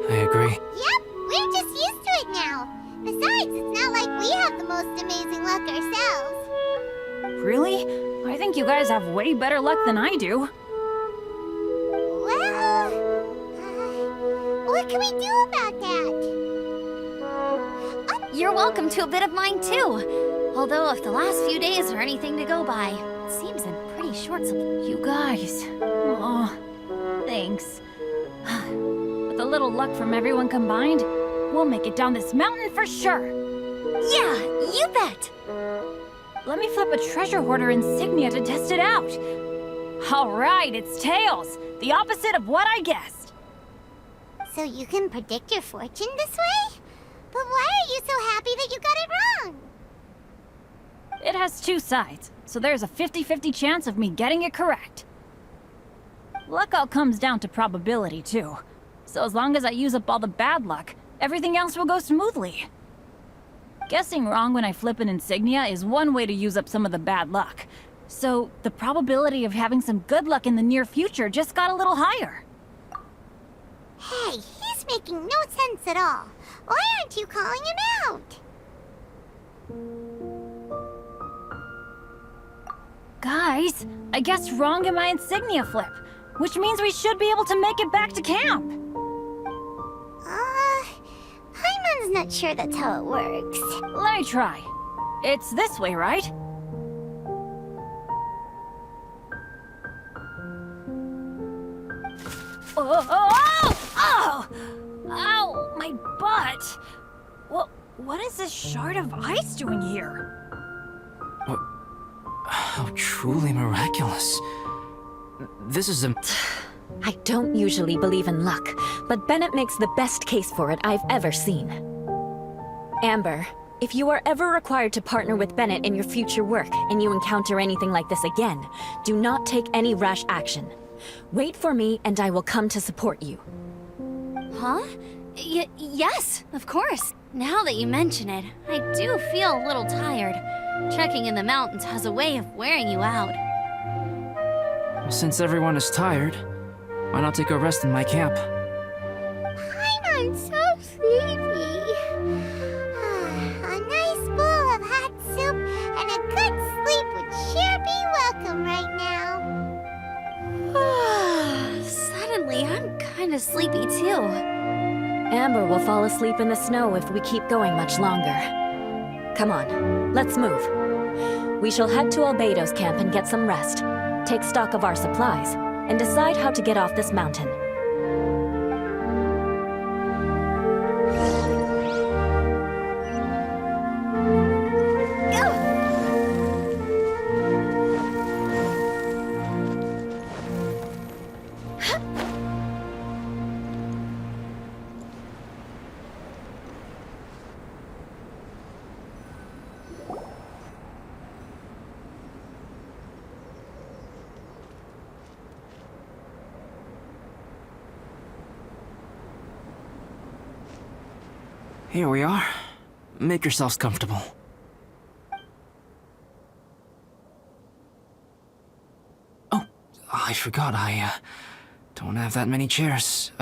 I agree. Yep, we're just used to it now. Besides, it's not like we have the most amazing luck ourselves. Really? I think you guys have way better luck than I do. Well, what can we do about that? You're welcome to a bit of mine too. Although if the last few days are anything to go by, it seems in pretty short supply. You guys. Oh, thanks. With a little luck from everyone combined, we'll make it down this mountain for sure. Yeah, you bet. Let me flip a treasure hoarder insignia to test it out. All right, it's tails. The opposite of what I guessed. So you can predict your fortune this way? But why are you so happy that you got it wrong? It has two sides, so there's a 50-50 chance of me getting it correct. Luck all comes down to probability, too. So as long as I use up all the bad luck, everything else will go smoothly. Guessing wrong when I flip an insignia is one way to use up some of the bad luck. So the probability of having some good luck in the near future just got a little higher. Hey, he's making no sense at all. Why aren't you calling him out? Guys, I guessed wrong in my insignia flip, which means we should be able to make it back to camp. Paimon's not sure that's how it works. Let me try. It's this way, right? Oh! Ow, my butt! What is this shard of ice doing here? How truly miraculous. This is I don't usually believe in luck, but Bennett makes the best case for it I've ever seen. Amber, if you are ever required to partner with Bennett in your future work and you encounter anything like this again, do not take any rash action. Wait for me and I will come to support you. Huh? Yes, of course. Now that you mention it, I do feel a little tired. Trekking in the mountains has a way of wearing you out. Since everyone is tired, why not take a rest in my camp? I'm so sleepy. A nice bowl of hot soup and a good sleep would sure be welcome right now. Suddenly, I'm kind of sleepy too. Amber will fall asleep in the snow if we keep going much longer. Come on, let's move. We shall head to Albedo's camp and get some rest, take stock of our supplies, and decide how to get off this mountain. Here we are. Make yourselves comfortable. Oh, I forgot I don't have that many chairs.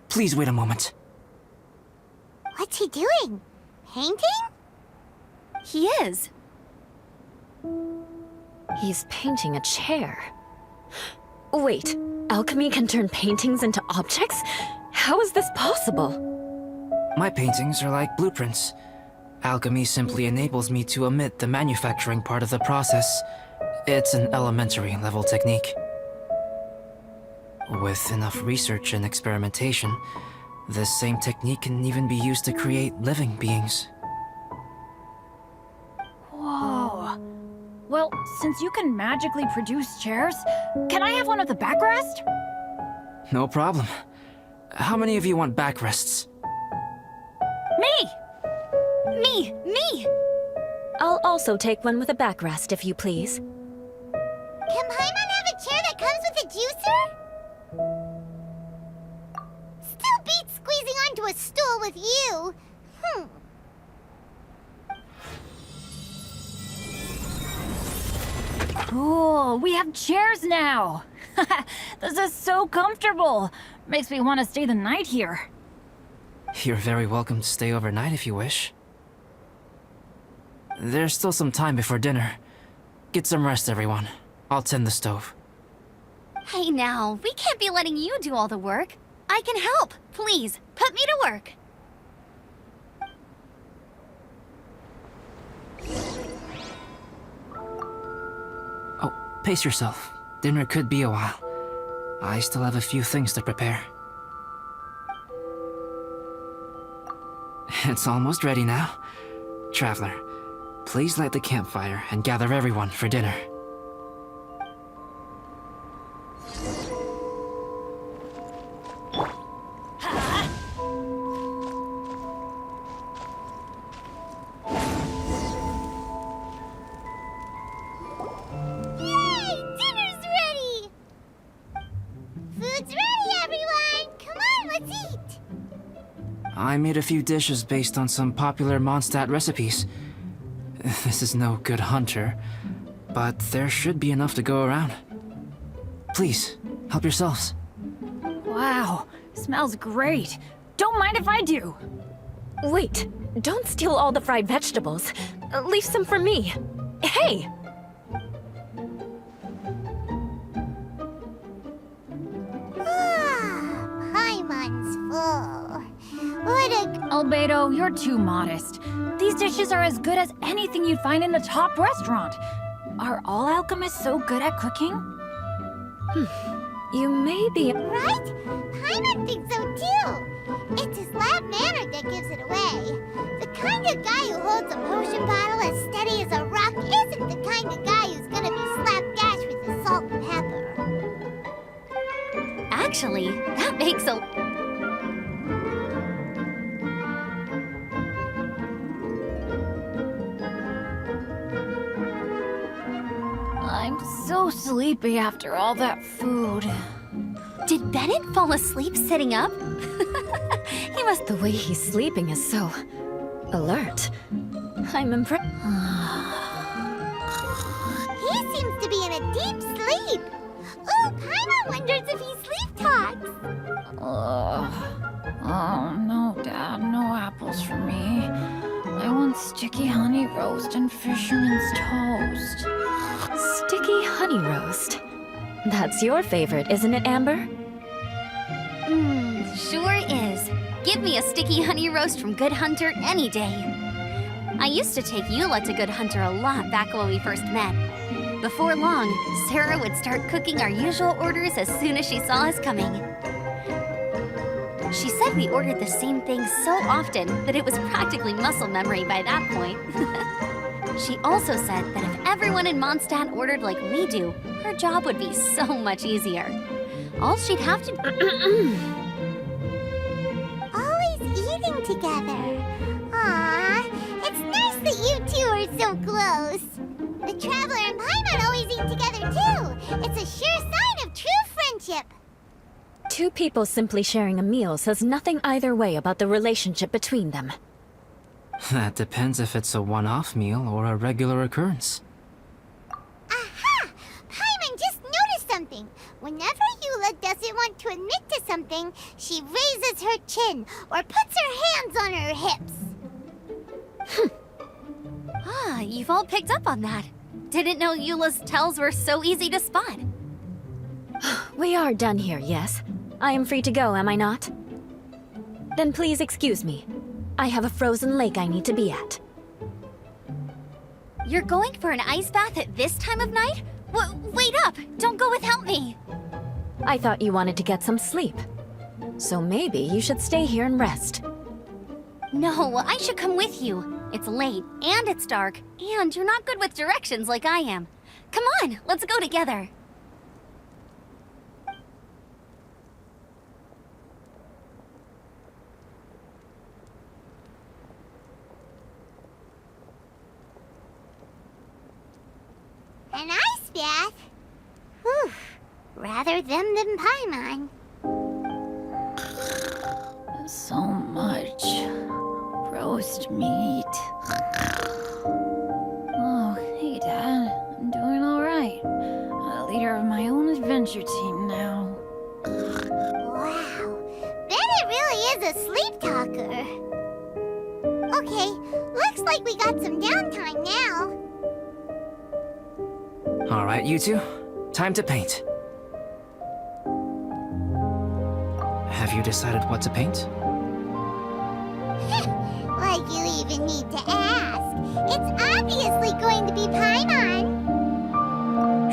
Please wait a moment. What's he doing? Painting? He is. He's painting a chair. Wait, alchemy can turn paintings into objects? How is this possible? My paintings are like blueprints. Alchemy simply enables me to omit the manufacturing part of the process. It's an elementary level technique. With enough research and experimentation, this same technique can even be used to create living beings. Whoa. Well, since you can magically produce chairs, can I have one with a backrest? No problem. How many of you want backrests? Me! I'll also take one with a backrest, if you please. Can Paimon have a chair that comes with a juicer? Still beats squeezing onto a stool with you. Cool, we have chairs now! This is so comfortable! Makes me want to stay the night here. You're very welcome to stay overnight if you wish. There's still some time before dinner. Get some rest, everyone. I'll tend the stove. Hey now, we can't be letting you do all the work. I can help. Please, put me to work. Oh, pace yourself. Dinner could be a while. I still have a few things to prepare. It's almost ready now. Traveler, please light the campfire and gather everyone for dinner. Yay! Dinner's ready! Food's ready, everyone! Come on, let's eat! I made a few dishes based on some popular Mondstadt recipes. This is no good hunter, but there should be enough to go around. Please, help yourselves. Wow, smells great. Don't mind if I do. Wait, don't steal all the fried vegetables. Leave some for me. Hey! Paimon's full. What a... Albedo, you're too modest. These dishes are as good as anything you'd find in a top restaurant. Are all alchemists so good at cooking? You may be... Right? Paimon thinks so too. It's his lab manner that gives it away. The kind of guy who holds a potion bottle as steady as a rock isn't the kind of guy who's gonna be slapdash with the salt and pepper. Actually, that makes a... I'm so sleepy after all that food. Did Bennett fall asleep sitting up? He must... The way he's sleeping is so... alert. I'm impressed. He seems to be in a deep sleep. Ooh, Paimon wonders if he sleep talks. Oh, no, Dad, no apples for me. I want sticky honey roast and fisherman's toast. Sticky honey roast. That's your favorite, isn't it, Amber? Sure is. Give me a sticky honey roast from Good Hunter any day. I used to take Eula to Good Hunter a lot back when we first met. Before long, Sarah would start cooking our usual orders as soon as she saw us coming. She said we ordered the same thing so often that it was practically muscle memory by that point. She also said that if everyone in Mondstadt ordered like we do, her job would be so much easier. All she'd have to Always eating together. Aww, it's nice that you two are so close. The Traveler and Paimon always eat together too. It's a sure sign of true friendship. Two people simply sharing a meal says nothing either way about the relationship between them. That depends if it's a one-off meal or a regular occurrence. Aha! Paimon just noticed something. Whenever Eula doesn't want to admit to something, she raises her chin or puts her hands on her hips. You've all picked up on that. Didn't know Eula's tells were so easy to spot. We are done here, yes? I am free to go, am I not? Then please excuse me. I have a frozen lake I need to be at. You're going for an ice bath at this time of night? Wait up! Don't go without me! I thought you wanted to get some sleep. So maybe you should stay here and rest. No, I should come with you. It's late, and it's dark, and you're not good with directions like I am. Come on, let's go together. An ice bath? Whew. Rather them than Paimon. So much roast meat. Oh, hey, Dad. I'm doing all right. I'm the leader of my own adventure team now. Wow. Bennett really is a sleep talker. Okay, looks like we got some downtime now. All right, you two. Time to paint. Have you decided what to paint? Like you even need to ask. It's obviously going to be Paimon.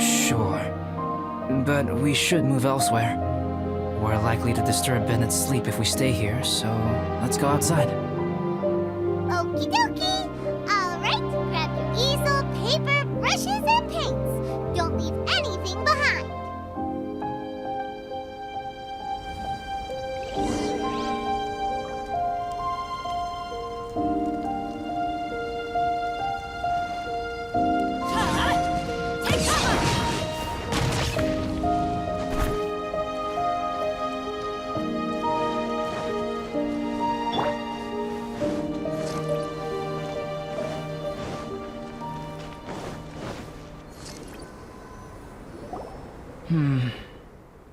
Sure. But we should move elsewhere. We're likely to disturb Bennett's sleep if we stay here, so let's go outside. Okie dokie. All right, grab your easel, paper, brushes, and paints. Don't leave anything behind.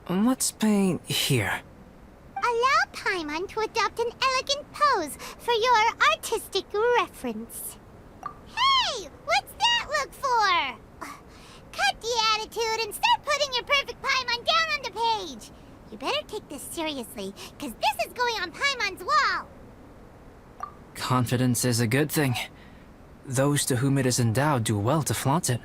Let's paint here. Allow Paimon to adopt an elegant pose for your artistic reference. Hey, what's that look for? Cut the attitude and start putting your perfect Paimon down on the page. You better take this seriously, because this is going on Paimon's wall. Confidence is a good thing. Those to whom it is endowed do well to flaunt it.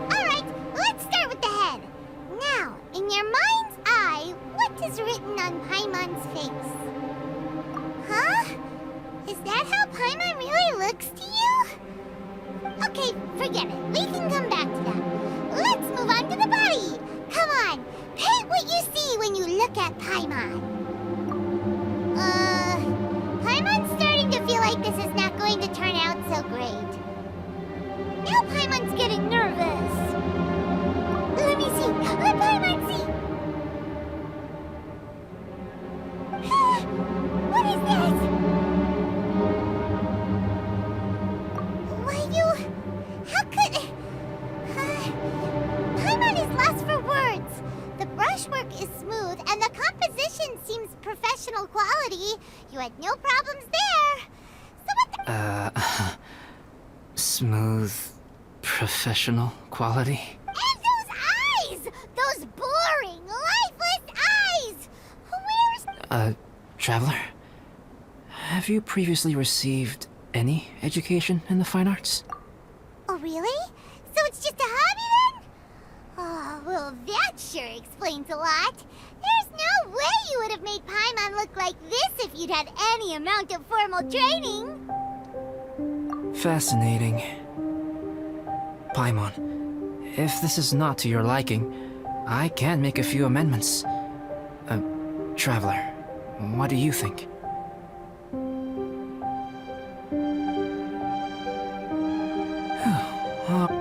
Alright, let's start with the head. Now, in your mind's eye, what is written on Paimon's face? Huh? Is that how Paimon really looks to you? Okay, forget it. We can come back to that. Let's move on to the body. Come on, paint what you see when you look at Paimon. Paimon's starting to feel like this is not going to turn out so great. Now Paimon's getting nervous. Let me see. Let Paimon see. What is this? artwork is smooth, and the composition seems professional quality. You had no problems there. So what the... Smooth, professional quality? And those eyes! Those boring, lifeless eyes! Where's... Traveler? Have you previously received any education in the fine arts? Oh, really? So it's just a hobby then? Oh, well, that sure explains a lot. There's no way you would have made Paimon look like this if you'd had any amount of formal training. Fascinating. Paimon, if this is not to your liking, I can make a few amendments. Traveler, what do you think?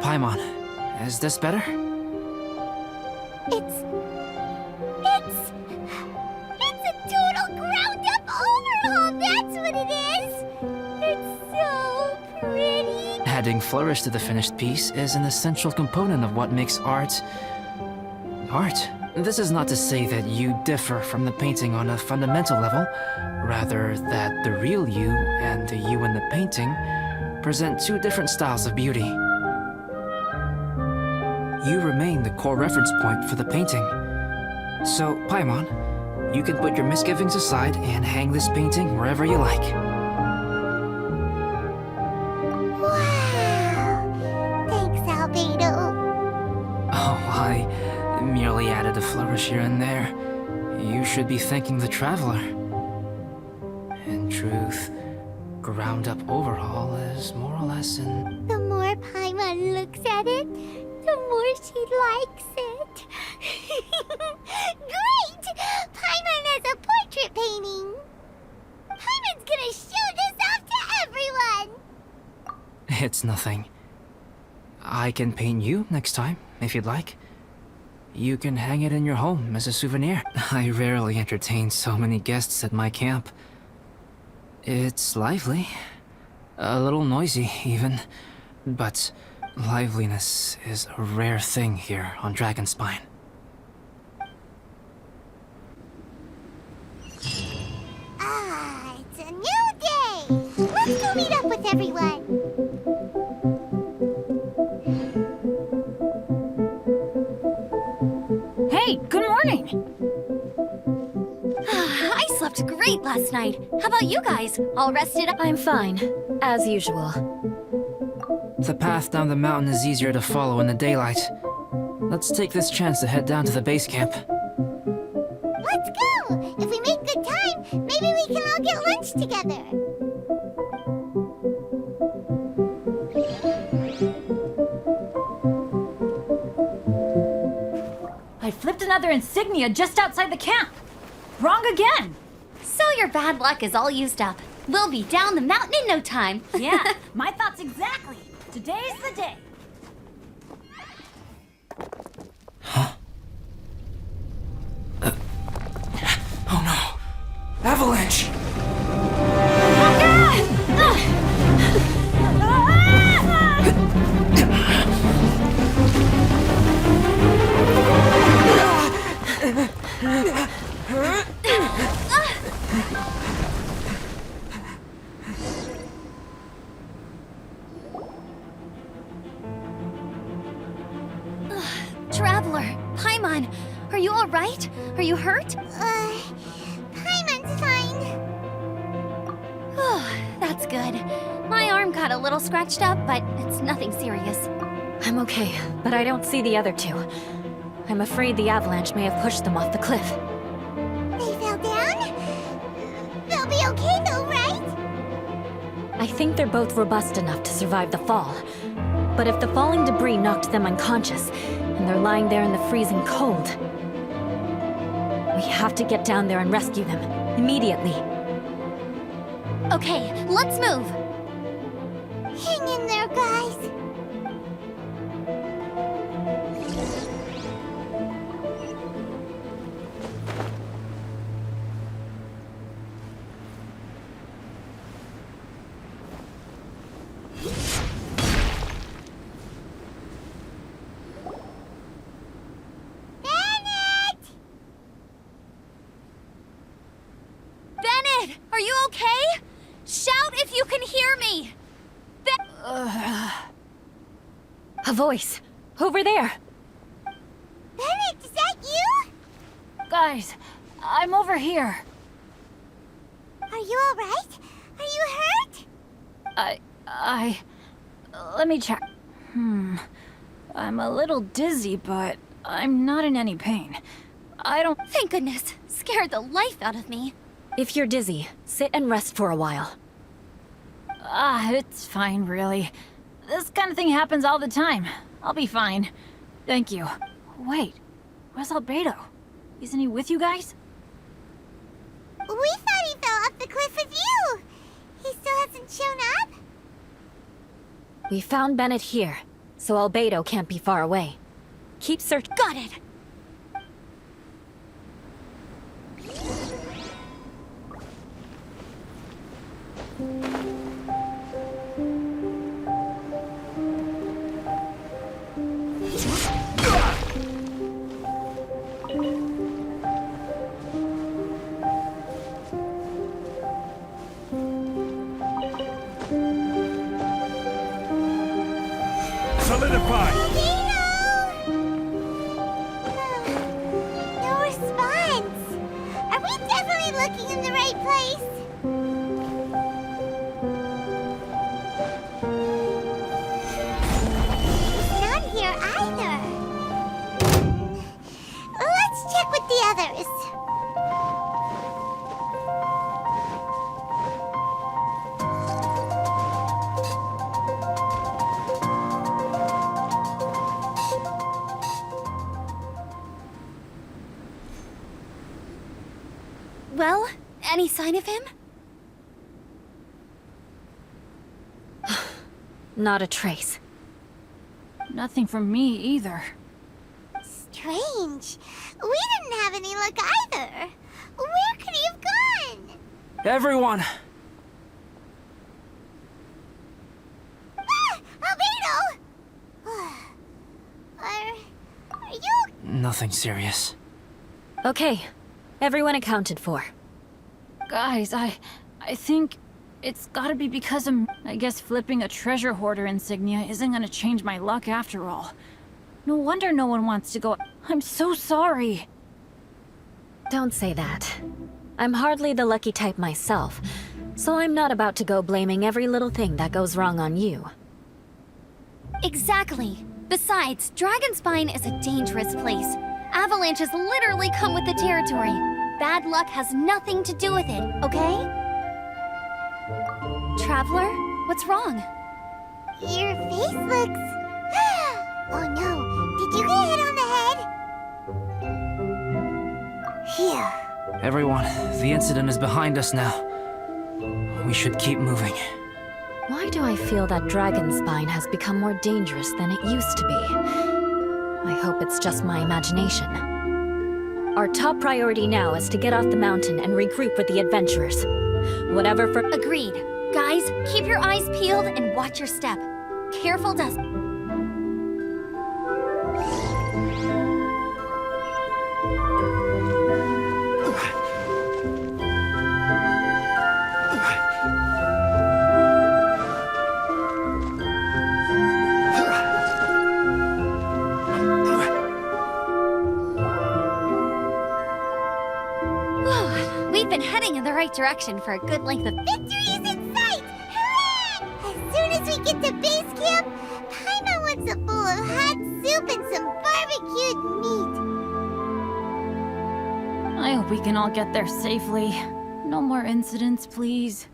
Paimon, is this better? It's a total ground-up overhaul, that's what it is! It's so pretty! Adding flourish to the finished piece is an essential component of what makes art... art. This is not to say that you differ from the painting on a fundamental level, rather that the real you and the you in the painting present two different styles of beauty. You remain the core reference point for the painting. So, Paimon, you can put your misgivings aside and hang this painting wherever you like. Wow! Thanks, Albedo. Oh, I merely added a flourish here and there. You should be thanking the Traveler. In truth, ground-up overhaul is more or less in... The more Paimon looks at it, the more she likes it. Great! Paimon has a portrait painting! Paimon's gonna show this off to everyone! It's nothing. I can paint you next time, if you'd like. You can hang it in your home as a souvenir. I rarely entertain so many guests at my camp. It's lively. A little noisy, even. But liveliness is a rare thing here on Dragonspine. Ah, it's a new day! Let's go meet up with everyone! Hey, good morning! I slept great last night. How about you guys? All rested up? I'm fine, as usual. The path down the mountain is easier to follow in the daylight. Let's take this chance to head down to the base camp. Let's go! If we make good time, maybe we can all get lunch together. I flipped another insignia just outside the camp. Wrong again. So your bad luck is all used up. We'll be down the mountain in no time. Yeah, my thoughts exactly. Today's the day. Oh no! Avalanche! Traveler, Paimon, are you all right? Are you hurt? Paimon's fine. That's good. My arm got a little scratched up, but it's nothing serious. I'm okay, but I don't see the other two. I'm afraid the avalanche may have pushed them off the cliff. They fell down? They'll be okay though, right? I think they're both robust enough to survive the fall. But if the falling debris knocked them unconscious, and they're lying there in the freezing cold, we have to get down there and rescue them, immediately. Okay, let's move. Hang in there, guys. Bennett! okay? Shout if you can hear me! A voice. Over there. Bennett, is that you? Guys, I'm over here. Are you alright? Are you hurt? Let me check. I'm a little dizzy, but I'm not in any pain. I don't... Thank goodness. Scared the life out of me. If you're dizzy, sit and rest for a while. It's fine, really. This kind of thing happens all the time. I'll be fine. Thank you. Wait, where's Albedo? Isn't he with you guys? We thought he fell off the cliff with you. He still hasn't shown up? We found Bennett here, so Albedo can't be far away. Keep search- Got it! Solidify! No response. Are we definitely looking in the right place? He's not here either. Let's check with the others. Well, any sign of him? Not a trace. Nothing from me either. Strange. We didn't have any luck either. Where could he have gone? Everyone! Albedo! Are you... Nothing serious. Okay, everyone accounted for. Guys, I think it's gotta be because of... I guess flipping a treasure hoarder insignia isn't gonna change my luck after all. No wonder no one wants to go... I'm so sorry. Don't say that. I'm hardly the lucky type myself, so I'm not about to go blaming every little thing that goes wrong on you. Exactly. Besides, Dragonspine is a dangerous place. Avalanches literally come with the territory. Bad luck has nothing to do with it, okay? Traveler, what's wrong? Your face looks... Oh no, did you get hit on the head? Here. Everyone, the incident is behind us now. We should keep moving. Why do I feel that Dragonspine has become more dangerous than it used to be? I hope it's just my imagination. Our top priority now is to get off the mountain and regroup with the adventurers. Whatever for- Agreed. Guys, keep your eyes peeled and watch your step. Careful does... We've been heading in the right direction for a good length of... Victory is in sight! Hooray! As soon as we get to base camp, Paimon wants a bowl of hot soup and some barbecued meat. I hope we can all get there safely. No more incidents, please.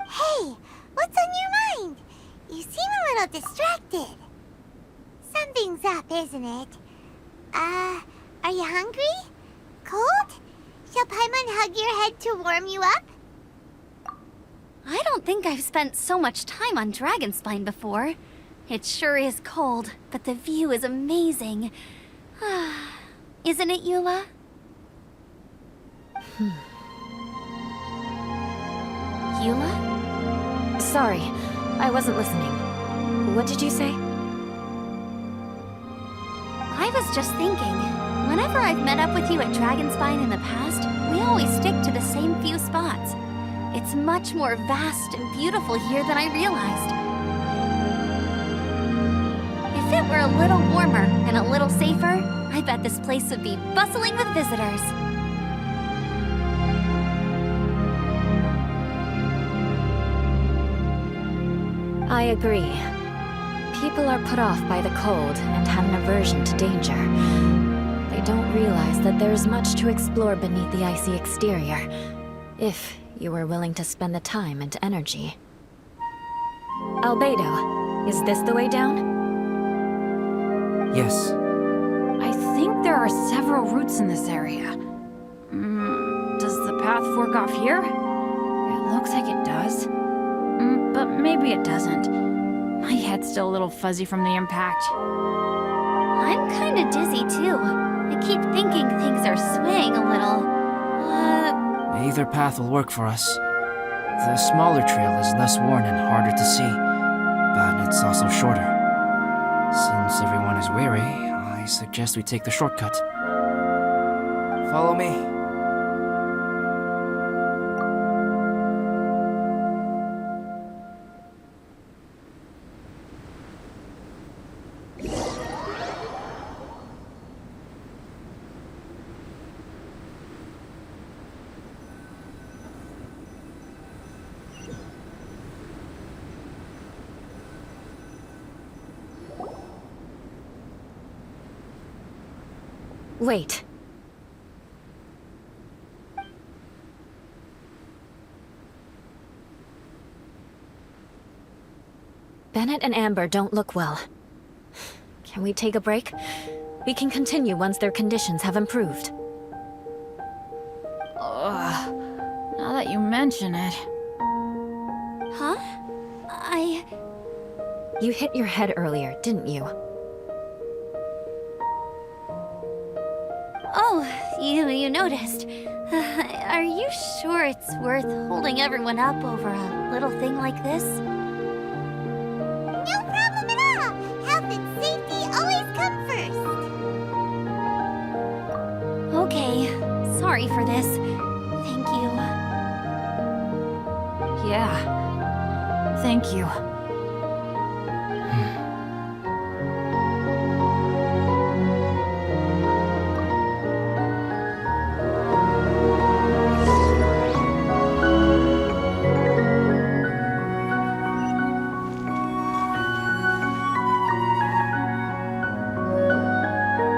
Hey, what's on your mind? You seem a little distracted. Something's up, isn't it? Are you hungry? Cold? Shall Paimon hug your head to warm you up? I don't think I've spent so much time on Dragonspine before. It sure is cold, but the view is amazing. Isn't it, Eula? Eula? Sorry, I wasn't listening. What did you say? just thinking, whenever I've met up with you at Dragonspine in the past, we always stick to the same few spots. It's much more vast and beautiful here than I realized. If it were a little warmer and a little safer, I bet this place would be bustling with visitors. I agree. People are put off by the cold and have an aversion to danger. They don't realize that there's much to explore beneath the icy exterior, if you were willing to spend the time and energy. Albedo, is this the way down? Yes. I think there are several routes in this area. Does the path fork off here? It looks like it does. But maybe it doesn't. My head's still a little fuzzy from the impact. I'm kinda dizzy too. I keep thinking things are swaying a little. Either path will work for us. The smaller trail is less worn and harder to see, but it's also shorter. Since everyone is weary, I suggest we take the shortcut. Follow me. Wait. Bennett and Amber don't look well. Can we take a break? We can continue once their conditions have improved. Now that you mention it. Huh? You hit your head earlier, didn't you? Oh, you noticed. Are you sure it's worth holding everyone up over a little thing like this? No problem at all! Health and safety always come first! Okay, sorry for this. Thank you. Yeah. Thank you.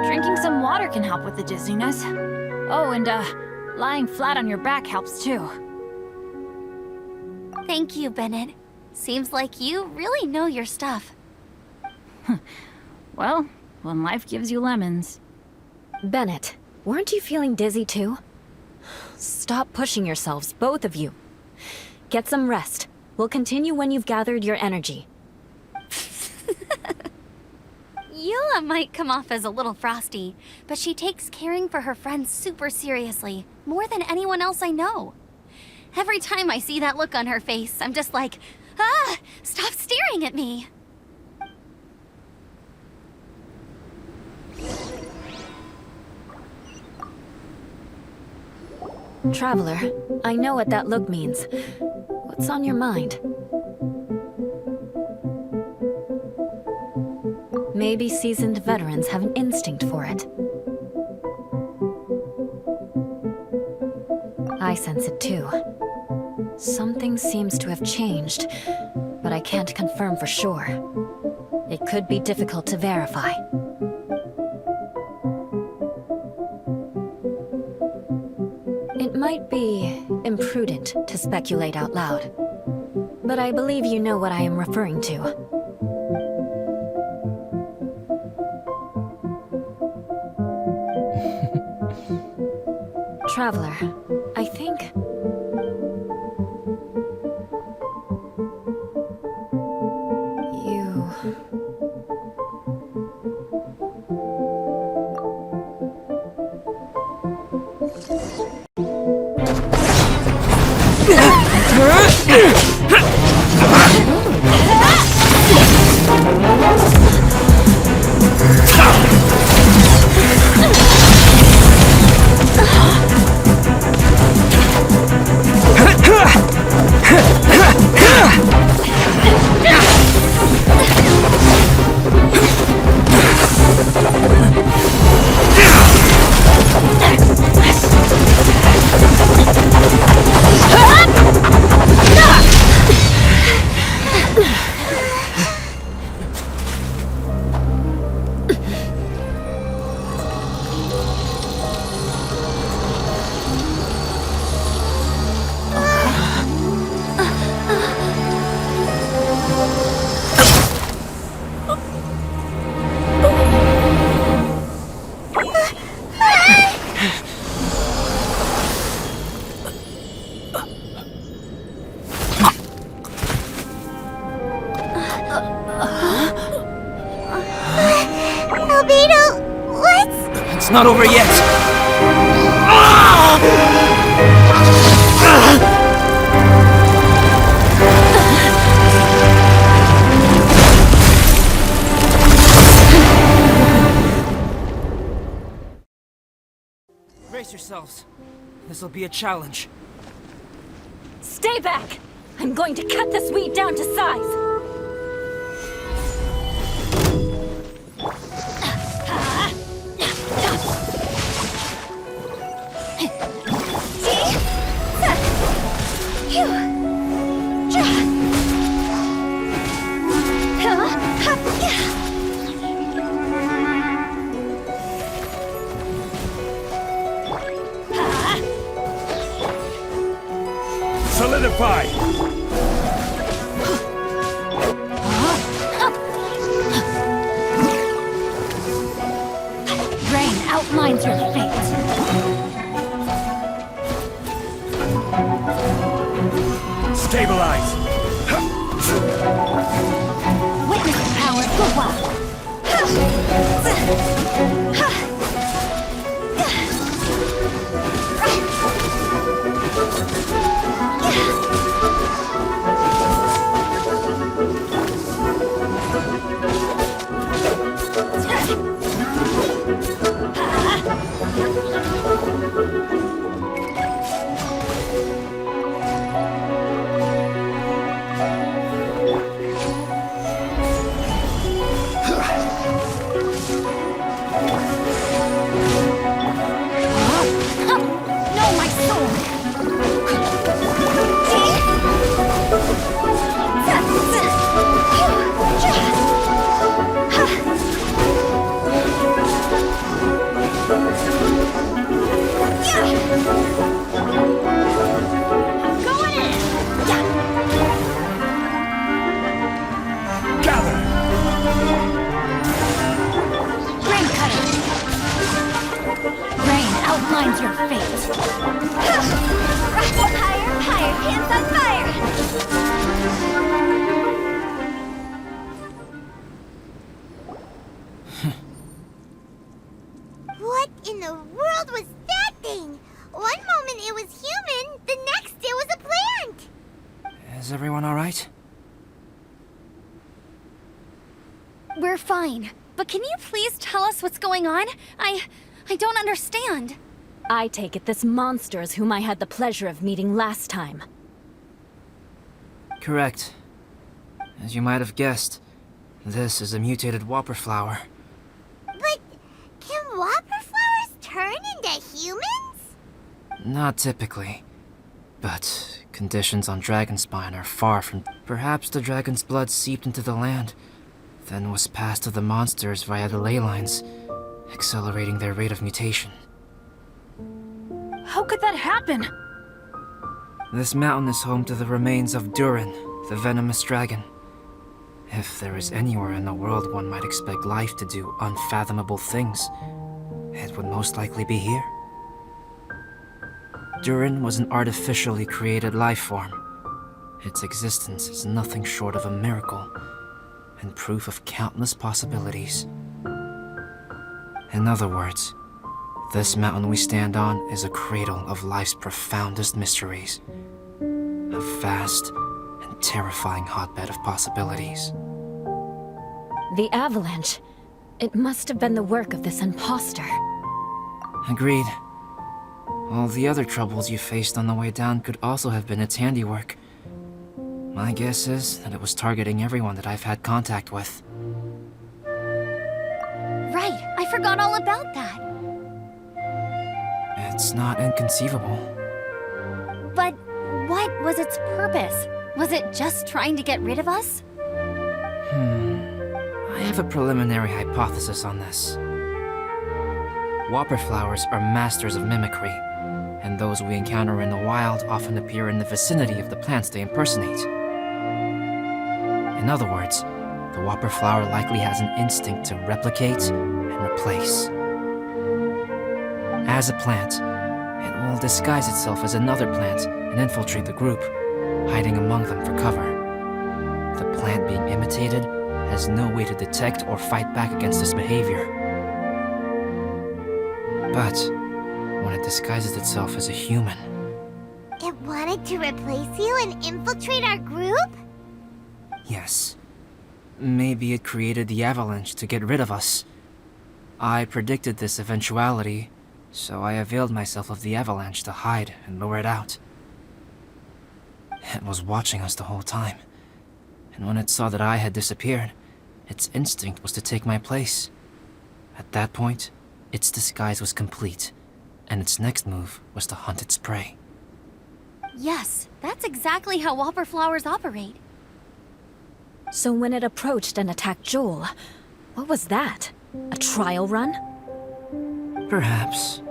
Drinking some water can help with the dizziness. Oh, and lying flat on your back helps too. Thank you, Bennett. Seems like you really know your stuff. Well, when life gives you lemons. Bennett, weren't you feeling dizzy too? Stop pushing yourselves, both of you. Get some rest. We'll continue when you've gathered your energy. Eula might come off as a little frosty, but she takes caring for her friends super seriously, more than anyone else I know. Every time I see that look on her face, I'm just like, ah, stop staring at me. Traveler, I know what that look means. What's on your mind? Maybe seasoned veterans have an instinct for it. I sense it too. Something seems to have changed, but I can't confirm for sure. It could be difficult to verify. It might be imprudent to speculate out loud, but I believe you know what I am referring to. Traveler, I think... you... Albedo, what's... It's not over yet! Brace yourselves. This'll be a challenge. Stay back! I'm going to cut this weed down to size! Solidify! Rain outlines your fate. Stabilize! Witness the power of the wild. Outlines your fate. Higher, higher, hands on fire! What in the world was that thing? One moment it was human, the next it was a plant! Is everyone alright? We're fine. But can you please tell us what's going on? I don't understand. I take it this monster is whom I had the pleasure of meeting last time. Correct. As you might have guessed, this is a mutated whopper flower. But can whopper flowers turn into humans? Not typically. But conditions on Dragonspine are far from... Perhaps the dragon's blood seeped into the land, then was passed to the monsters via the ley lines, accelerating their rate of mutation. How could that happen? This mountain is home to the remains of Durin, the venomous dragon. If there is anywhere in the world one might expect life to do unfathomable things, it would most likely be here. Durin was an artificially created life form. Its existence is nothing short of a miracle, and proof of countless possibilities. In other words, this mountain we stand on is a cradle of life's profoundest mysteries. A vast and terrifying hotbed of possibilities. The avalanche. It must have been the work of this imposter. Agreed. All the other troubles you faced on the way down could also have been its handiwork. My guess is that it was targeting everyone that I've had contact with. Right, I forgot all about that. It's not inconceivable. But what was its purpose? Was it just trying to get rid of us? I have a preliminary hypothesis on this. Whopper flowers are masters of mimicry, and those we encounter in the wild often appear in the vicinity of the plants they impersonate. In other words, the whopper flower likely has an instinct to replicate and replace. As a plant, it will disguise itself as another plant and infiltrate the group, hiding among them for cover. The plant being imitated has no way to detect or fight back against this behavior. But when it disguises itself as a human... It wanted to replace you and infiltrate our group? Yes. Maybe it created the avalanche to get rid of us. I predicted this eventuality, so I availed myself of the avalanche to hide and lure it out. It was watching us the whole time, and when it saw that I had disappeared, its instinct was to take my place. At that point, its disguise was complete, and its next move was to hunt its prey. Yes, that's exactly how whopper flowers operate. So when it approached and attacked Joel, what was that? A trial run? Perhaps.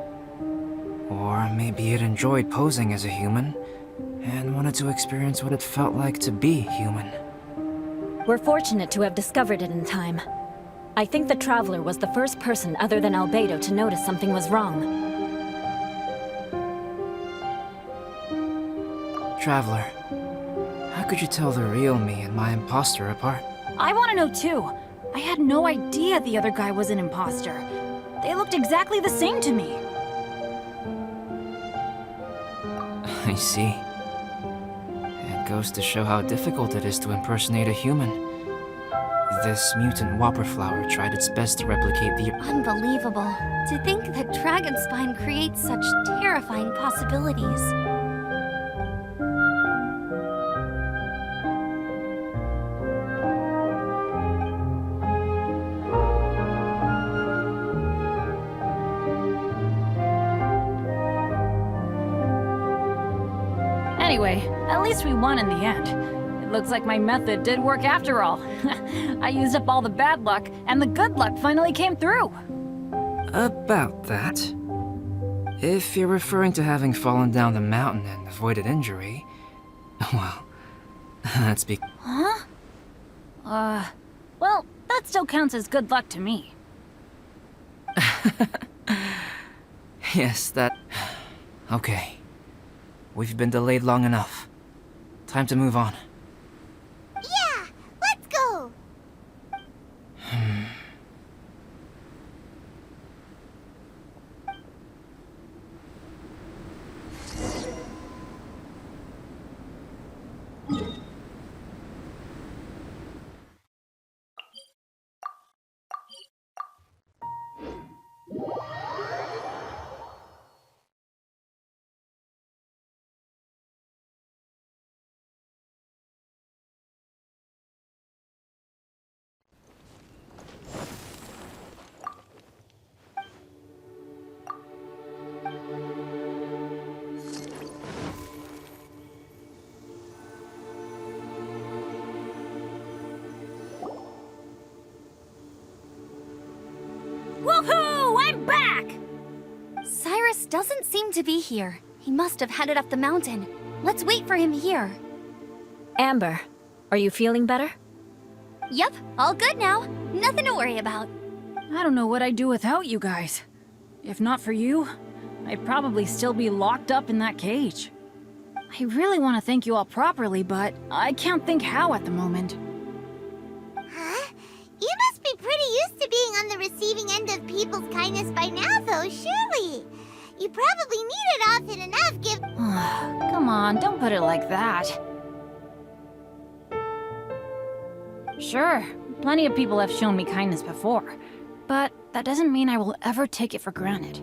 Or maybe it enjoyed posing as a human, and wanted to experience what it felt like to be human. We're fortunate to have discovered it in time. I think the Traveler was the first person other than Albedo to notice something was wrong. Traveler, how could you tell the real me and my imposter apart? I want to know too. I had no idea the other guy was an imposter. They looked exactly the same to me. I see. It goes to show how difficult it is to impersonate a human. This mutant whopper flower tried its best to replicate the... Unbelievable. To think that Dragonspine creates such terrifying possibilities. Anyway, at least we won in the end. It looks like my method did work after all. I used up all the bad luck, and the good luck finally came through. About that. If you're referring to having fallen down the mountain and avoided injury, well, that's Huh? Well, that still counts as good luck to me. Yes, that... Okay. We've been delayed long enough. Time to move on. Yeah, let's go! Woohoo! I'm back! Cyrus doesn't seem to be here. He must have headed up the mountain. Let's wait for him here. Amber, are you feeling better? Yep, all good now. Nothing to worry about. I don't know what I'd do without you guys. If not for you, I'd probably still be locked up in that cage. I really want to thank you all properly, but I can't think how at the moment. Huh? You must be pretty used to being on the receiving end of people's kindness by now, though, surely. You probably need it often enough, Come on, don't put it like that. Sure, plenty of people have shown me kindness before, but that doesn't mean I will ever take it for granted.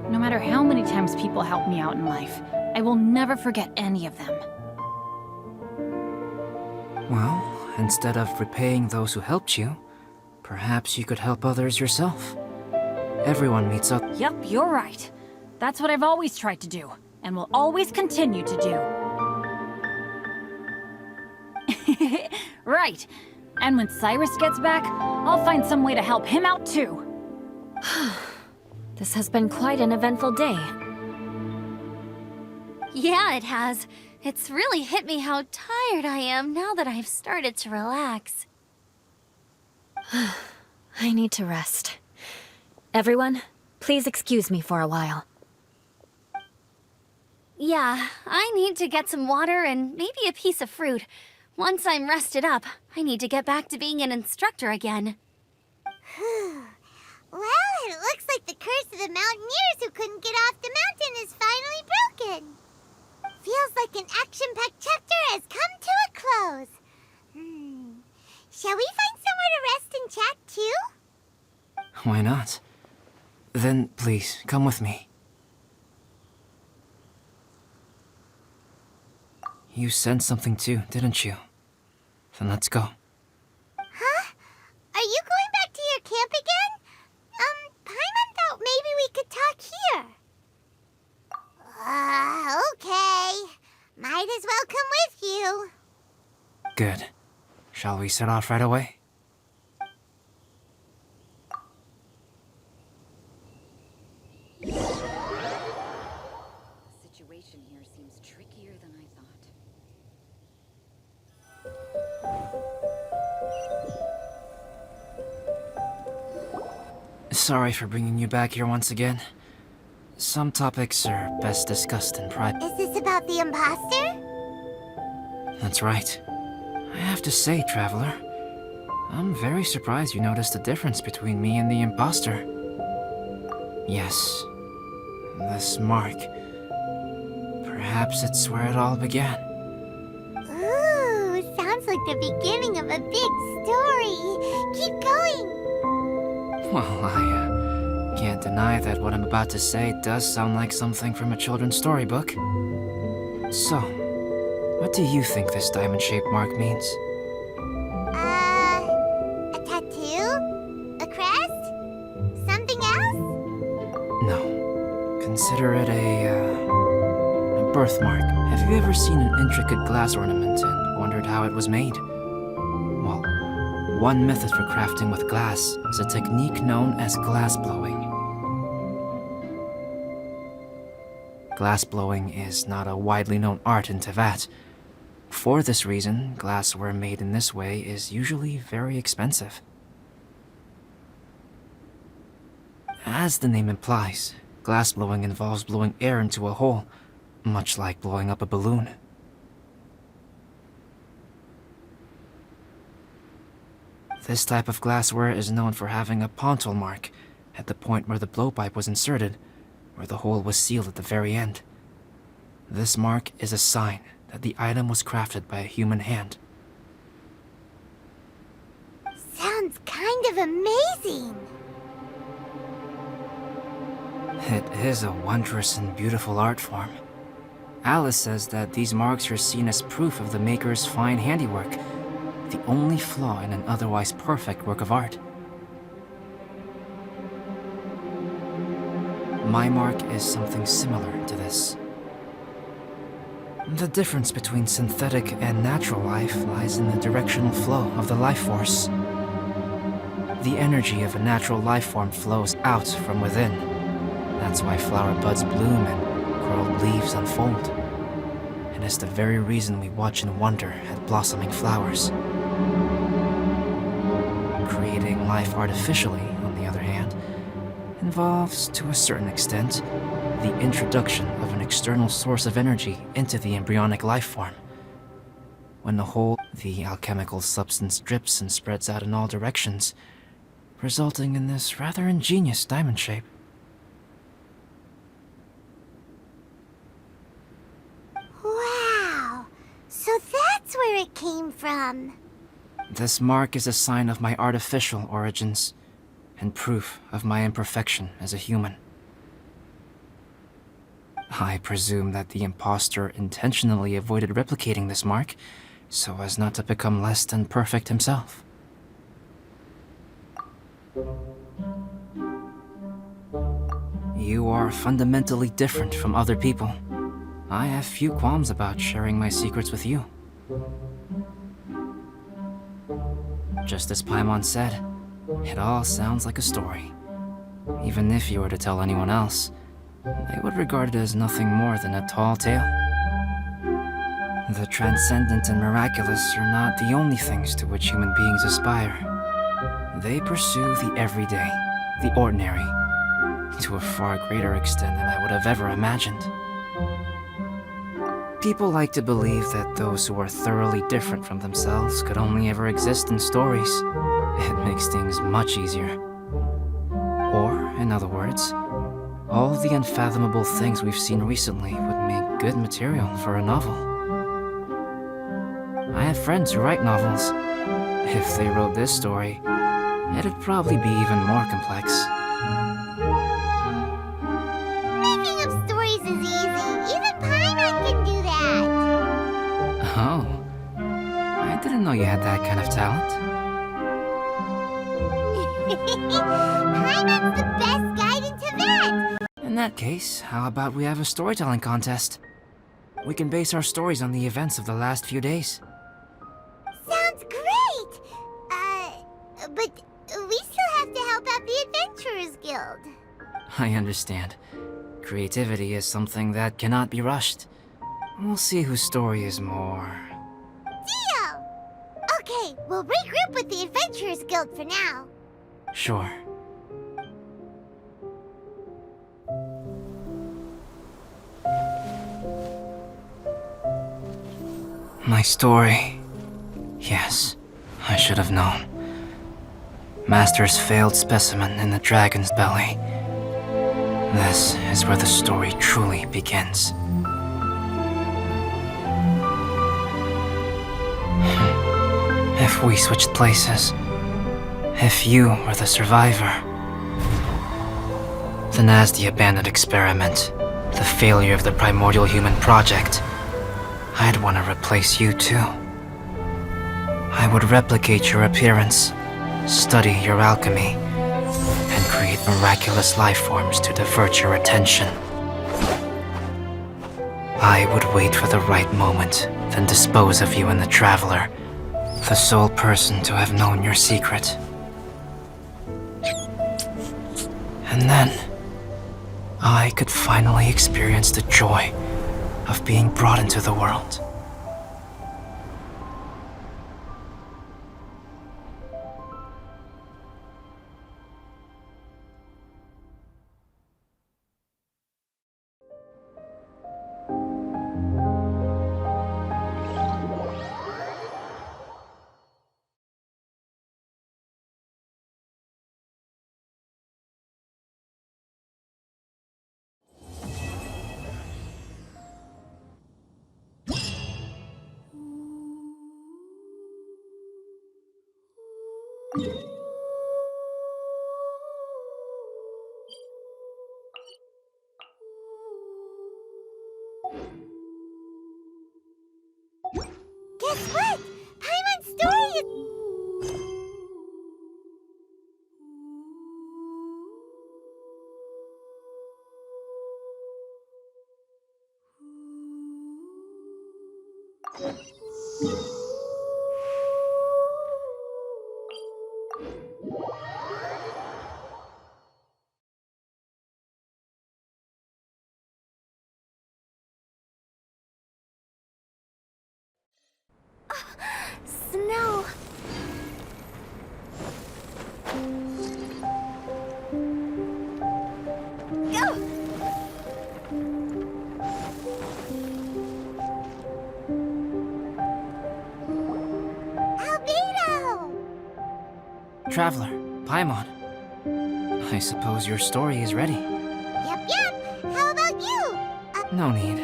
No matter how many times people help me out in life, I will never forget any of them. Well, instead of repaying those who helped you, perhaps you could help others yourself. Everyone meets up. Yep, you're right. That's what I've always tried to do, and will always continue to do. Right. And when Cyrus gets back, I'll find some way to help him out too. This has been quite an eventful day. Yeah, it has. It's really hit me how tired I am now that I've started to relax. I need to rest. Everyone, please excuse me for a while. Yeah, I need to get some water and maybe a piece of fruit. Once I'm rested up, I need to get back to being an instructor again. Well, it looks like the curse of the mountaineers who couldn't get off the mountain is finally broken. Feels like an action-packed chapter has come to a close. Shall we find somewhere to rest and chat too? Why not? Then, please, come with me. You sensed something too, didn't you? Then let's go. Huh? Are you going back to your camp again? Paimon thought maybe we could talk here. Okay. Might as well come with you. Good. Shall we set off right away? The situation here seems trickier than I thought. Sorry for bringing you back here once again. Some topics are best discussed in private. Is this about the imposter? That's right. I have to say, Traveler, I'm very surprised you noticed the difference between me and the imposter. Yes, this mark. Perhaps it's where it all began. Ooh, sounds like the beginning of a big story. Keep going. Well, I can't deny that what I'm about to say does sound like something from a children's storybook. So, what do you think this diamond-shaped mark means? A tattoo? A crest? Something else? No. Consider it a birthmark. Have you ever seen an intricate glass ornament and wondered how it was made? Well, one method for crafting with glass is a technique known as glass blowing. Glass blowing is not a widely known art in Teyvat. For this reason, glassware made in this way is usually very expensive. As the name implies, glass blowing involves blowing air into a hole, much like blowing up a balloon. This type of glassware is known for having a pontil mark at the point where the blowpipe was inserted, where the hole was sealed at the very end. This mark is a sign that the item was crafted by a human hand. Sounds kind of amazing. It is a wondrous and beautiful art form. Alice says that these marks are seen as proof of the maker's fine handiwork, the only flaw in an otherwise perfect work of art. My mark is something similar to this. The difference between synthetic and natural life lies in the directional flow of the life force. The energy of a natural life form flows out from within. That's why flower buds bloom and curled leaves unfold. And it's the very reason we watch and wonder at blossoming flowers. Creating life artificially, on the other hand, involves, to a certain extent, the introduction of an external source of energy into the embryonic life form. When the alchemical substance drips and spreads out in all directions, resulting in this rather ingenious diamond shape. Wow! So that's where it came from. This mark is a sign of my artificial origins, and proof of my imperfection as a human. I presume that the impostor intentionally avoided replicating this mark, so as not to become less than perfect himself. You are fundamentally different from other people. I have few qualms about sharing my secrets with you. Just as Paimon said, it all sounds like a story. Even if you were to tell anyone else, they would regard it as nothing more than a tall tale. The transcendent and miraculous are not the only things to which human beings aspire. They pursue the everyday, the ordinary, to a far greater extent than I would have ever imagined. People like to believe that those who are thoroughly different from themselves could only ever exist in stories. It makes things much easier. Or, in other words, all the unfathomable things we've seen recently would make good material for a novel. I have friends who write novels. If they wrote this story, it'd probably be even more complex. Making up stories is easy. Even Paimon can do that. Oh, I didn't know you had that kind of talent. Paimon's the best guide into that. In that case, how about we have a storytelling contest? We can base our stories on the events of the last few days. Sounds great. But we still have to help out the Adventurers Guild. I understand. Creativity is something that cannot be rushed. We'll see whose story is more... Deal! Okay, we'll regroup with the Adventurers Guild for now. Sure. My story. Yes, I should have known. Master's failed specimen in the dragon's belly. This is where the story truly begins. If we switched places, if you were the survivor, then as the abandoned experiment, the failure of the primordial human project, I'd want to replace you too. I would replicate your appearance, study your alchemy, and create miraculous life forms to divert your attention. I would wait for the right moment, then dispose of you and the Traveler, the sole person to have known your secret. And then, I could finally experience the joy of being brought into the world. Guess what? Paimon's story is... Snow. Go! Albedo! Traveler, Paimon. I suppose your story is ready. Yep. How about you? No need.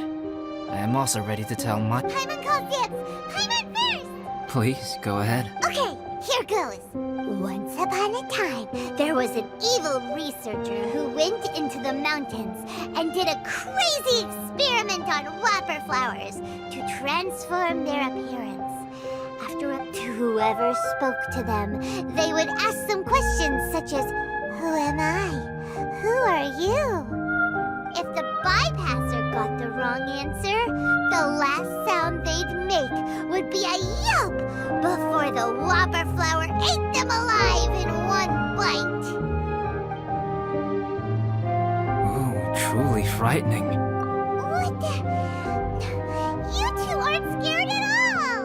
I am also ready to tell my... Paimon calls dibs. Paimon first! Please, go ahead. Okay, here goes. Once upon a time, there was an evil researcher who went into the mountains and did a crazy experiment on whopper flowers to transform their appearance. After up to whoever spoke to them, they would ask some questions such as, who am I? Who are you? If the bypasser got the wrong answer, the last sound they'd make would be a yelp before the whopper flower ate them alive in one bite. Ooh, truly frightening. What the? You two aren't scared at all!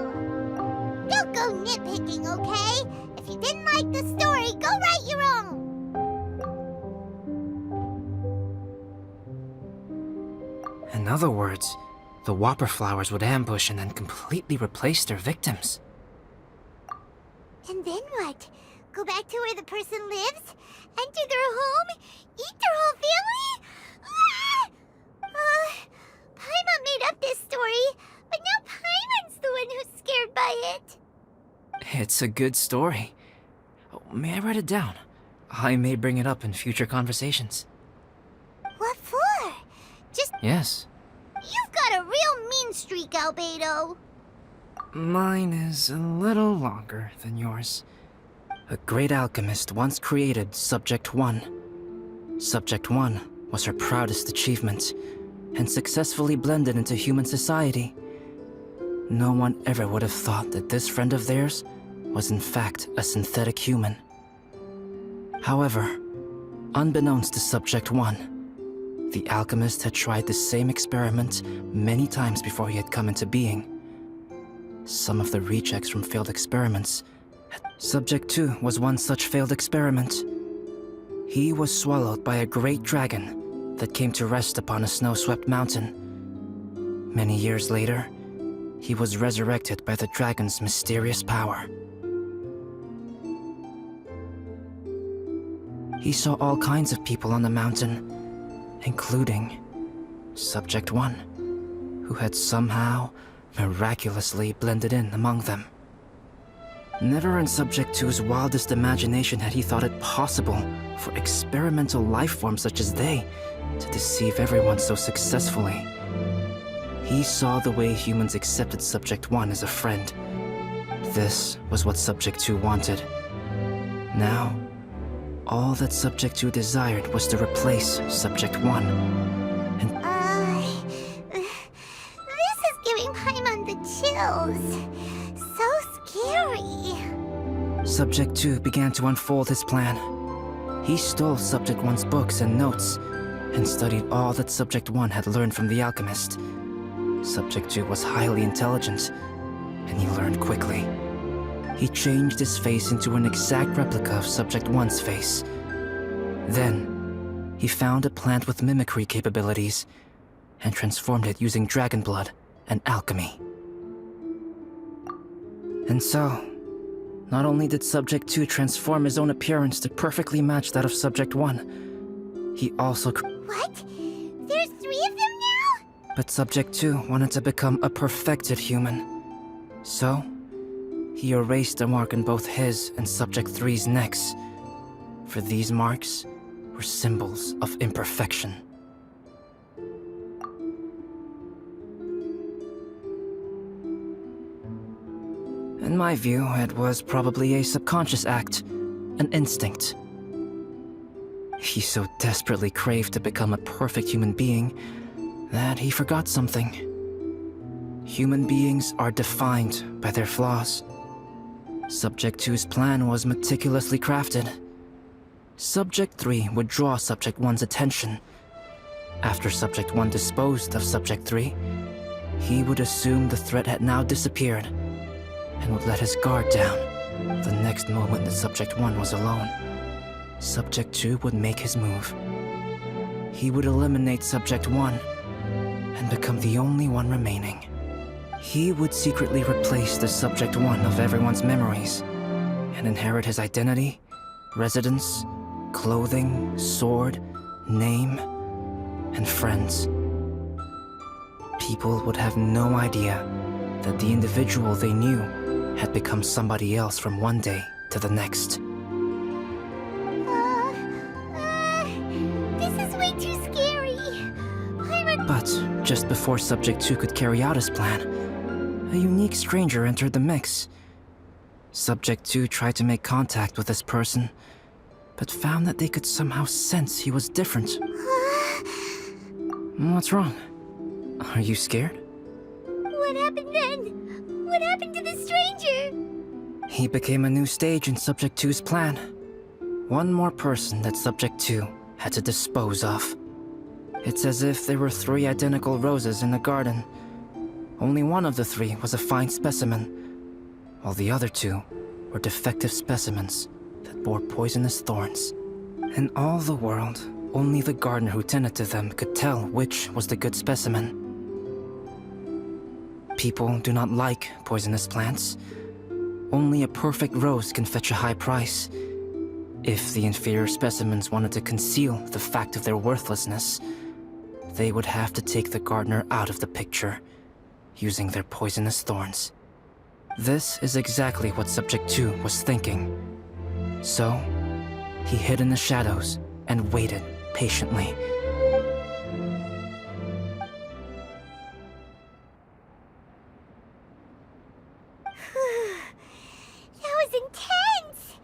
Don't go nitpicking, okay? If you didn't like the story, go write your own! In other words, the whopper flowers would ambush and then completely replace their victims. And then what? Go back to where the person lives? Enter their home? Eat their whole family? Paimon made up this story, but now Paimon's the one who's scared by it. It's a good story. Oh, may I write it down? I may bring it up in future conversations. What for? Just... Yes. You've got a real mean streak, Albedo. Mine is a little longer than yours. A great alchemist once created Subject 1. Subject 1 was her proudest achievement, and successfully blended into human society. No one ever would have thought that this friend of theirs was in fact a synthetic human. However, unbeknownst to Subject 1, the alchemist had tried the same experiment many times before he had come into being. Some of the rejects from failed experiments. Subject 2 was one such failed experiment. He was swallowed by a great dragon that came to rest upon a snow-swept mountain. Many years later, he was resurrected by the dragon's mysterious power. He saw all kinds of people on the mountain, including Subject 1, who had somehow miraculously blended in among them. Never in Subject 2's wildest imagination had he thought it possible for experimental life forms such as they to deceive everyone so successfully. He saw the way humans accepted Subject 1 as a friend. This was what Subject 2 wanted. Now, all that Subject 2 desired was to replace Subject 1. And This is giving Paimon the chills. So scary. Subject 2 began to unfold his plan. He stole Subject 1's books and notes, and studied all that Subject 1 had learned from the alchemist. Subject 2 was highly intelligent, and he learned quickly. He changed his face into an exact replica of Subject 1's face. Then, he found a plant with mimicry capabilities, and transformed it using dragon blood and alchemy. And so, not only did Subject 2 transform his own appearance to perfectly match that of Subject 1, he also... What? There's 3 of them now? But Subject 2 wanted to become a perfected human. So, he erased a mark on both his and Subject 3's necks. For these marks were symbols of imperfection. In my view, it was probably a subconscious act, an instinct. He so desperately craved to become a perfect human being that he forgot something. Human beings are defined by their flaws. Subject 2's plan was meticulously crafted. Subject 3 would draw Subject 1's attention. After Subject 1 disposed of Subject 3, he would assume the threat had now disappeared and would let his guard down. The next moment that Subject 1 was alone, Subject 2 would make his move. He would eliminate Subject 1 and become the only one remaining. He would secretly replace the Subject 1 of everyone's memories and inherit his identity, residence, clothing, sword, name, and friends. People would have no idea that the individual they knew had become somebody else from one day to the next. This is way too scary. But just before Subject 2 could carry out his plan, a unique stranger entered the mix. Subject 2 tried to make contact with this person, but found that they could somehow sense he was different. What's wrong? Are you scared? What happened then? What happened to the stranger? He became a new stage in Subject 2's plan. One more person that Subject 2 had to dispose of. It's as if there were 3 identical roses in a garden. Only one of the 3 was a fine specimen, while the other 2 were defective specimens that bore poisonous thorns. In all the world, only the gardener who tended to them could tell which was the good specimen. People do not like poisonous plants. Only a perfect rose can fetch a high price. If the inferior specimens wanted to conceal the fact of their worthlessness, they would have to take the gardener out of the picture, using their poisonous thorns. This is exactly what Subject 2 was thinking. So, he hid in the shadows and waited patiently. That was intense!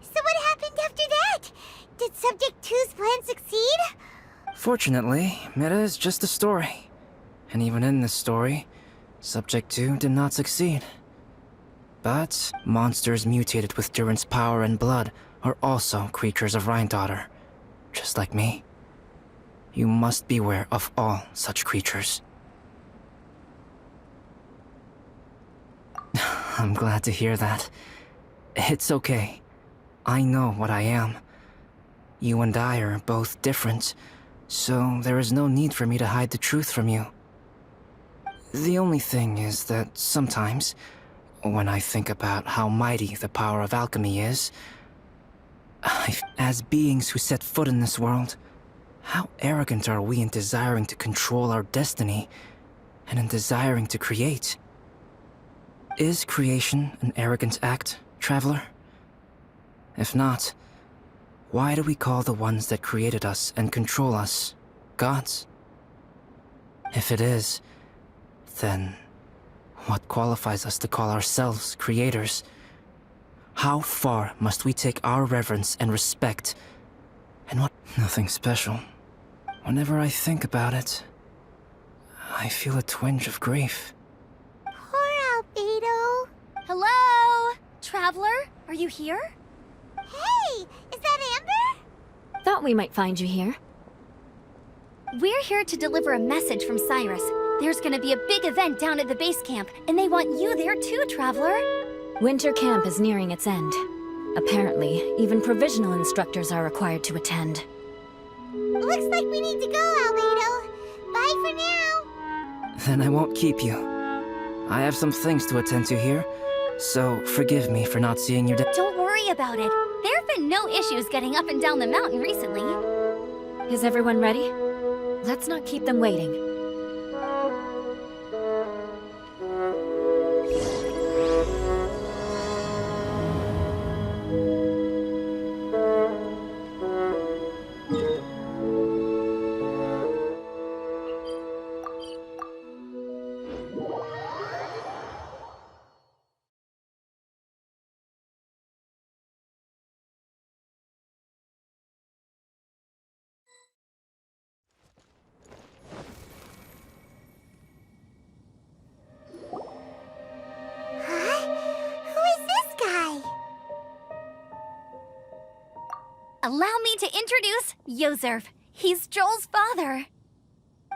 So what happened after that? Did Subject 2's plan succeed? Fortunately, it is just a story. And even in this story, Subject 2 did not succeed. But monsters mutated with Durin's power and blood are also creatures of Rhine-Daughter, just like me. You must beware of all such creatures. I'm glad to hear that. It's okay. I know what I am. You and I are both different, so there is no need for me to hide the truth from you. The only thing is that sometimes, when I think about how mighty the power of alchemy is, as beings who set foot in this world, how arrogant are we in desiring to control our destiny, and in desiring to create? Is creation an arrogant act, traveler? If not, why do we call the ones that created us and control us gods? If it is, then what qualifies us to call ourselves creators? How far must we take our reverence and respect? And what? Nothing special. Whenever I think about it, I feel a twinge of grief. Poor Albedo. Hello? Traveler, are you here? Hey, is that Amber? Thought we might find you here. We're here to deliver a message from Cyrus. There's gonna be a big event down at the base camp, and they want you there too, Traveler. Winter camp is nearing its end. Apparently, even provisional instructors are required to attend. Looks like we need to go, Albedo. Bye for now. Then I won't keep you. I have some things to attend to here, so forgive me for not seeing your Don't worry about it. There have been no issues getting up and down the mountain recently. Is everyone ready? Let's not keep them waiting. Allow me to introduce Yozerf. He's Joel's father.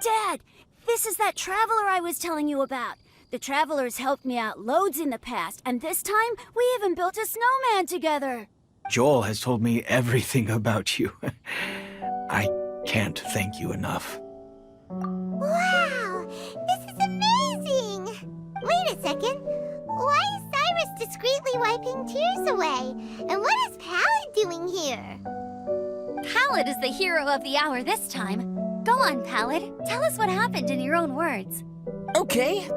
Dad, this is that traveler I was telling you about. The traveler's helped me out loads in the past, and this time we even built a snowman together. Joel has told me everything about you. I can't thank you enough. Wow, this is amazing! Wait a second. Why is Cyrus discreetly wiping tears away? And what is Pallet doing here? Pallet is the hero of the hour this time. Go on, Pallet. Tell us what happened in your own words. Okay.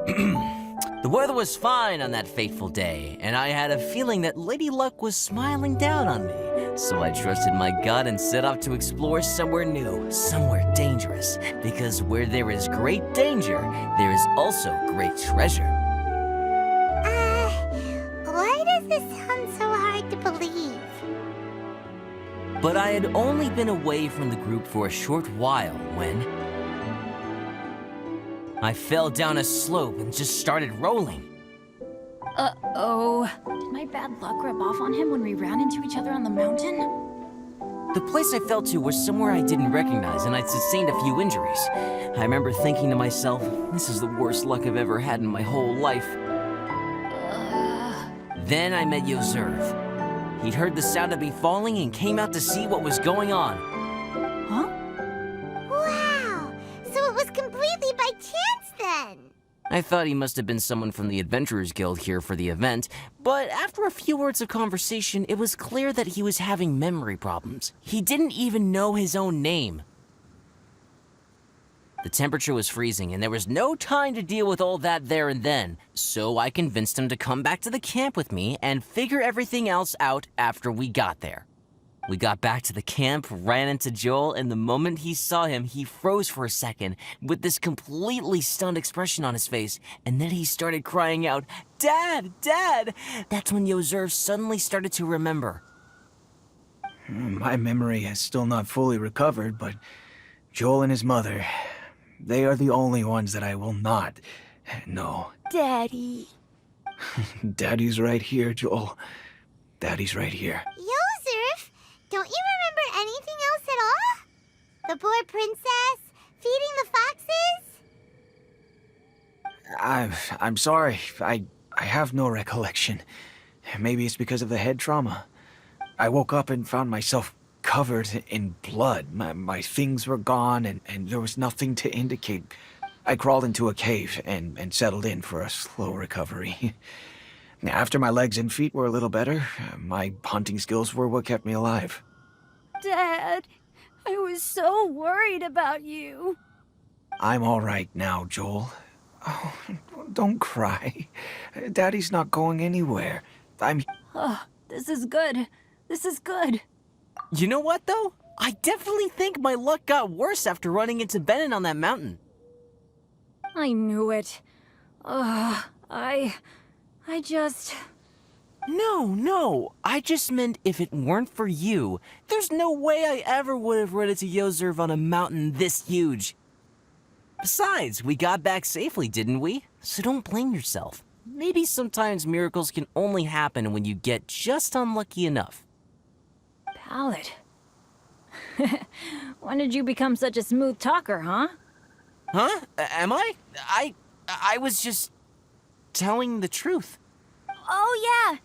The weather was fine on that fateful day, and I had a feeling that Lady Luck was smiling down on me. So I trusted my gut and set off to explore somewhere new, somewhere dangerous. Because where there is great danger, there is also great treasure. Why does this sound so hard to believe? But I had only been away from the group for a short while when I fell down a slope and just started rolling. Uh-oh. Did my bad luck rub off on him when we ran into each other on the mountain? The place I fell to was somewhere I didn't recognize, and I'd sustained a few injuries. I remember thinking to myself, this is the worst luck I've ever had in my whole life. Then I met Yozerv. He'd heard the sound of me falling and came out to see what was going on. Huh? Wow! So it was completely by chance then! I thought he must have been someone from the Adventurers Guild here for the event, but after a few words of conversation, it was clear that he was having memory problems. He didn't even know his own name. The temperature was freezing, and there was no time to deal with all that there and then, so I convinced him to come back to the camp with me and figure everything else out after we got there. We got back to the camp, ran into Joel, and the moment he saw him, he froze for a second with this completely stunned expression on his face, and then he started crying out, "Dad! Dad!" That's when Yozerv suddenly started to remember. My memory has still not fully recovered, but Joel and his mother, they are the only ones that I will not know. Daddy. Daddy's right here, Joel. Daddy's right here. Yozerf, don't you remember anything else at all? The poor princess, feeding the foxes? I'm sorry. I have no recollection. Maybe it's because of the head trauma. I woke up and found myself covered in blood. My things were gone and there was nothing to indicate. I crawled into a cave and settled in for a slow recovery. After my legs and feet were a little better, my hunting skills were what kept me alive. Dad, I was so worried about you. I'm all right now, Joel. Oh, don't cry. Daddy's not going anywhere. Oh, this is good. This is good. You know what, though? I definitely think my luck got worse after running into Bennett on that mountain. I knew it. I just... No. I just meant if it weren't for you, there's no way I ever would have run into Yozerv on a mountain this huge. Besides, we got back safely, didn't we? So don't blame yourself. Maybe sometimes miracles can only happen when you get just unlucky enough. Ballad. When did you become such a smooth talker, huh? Huh? Am I? I was just telling the truth. Oh, yeah.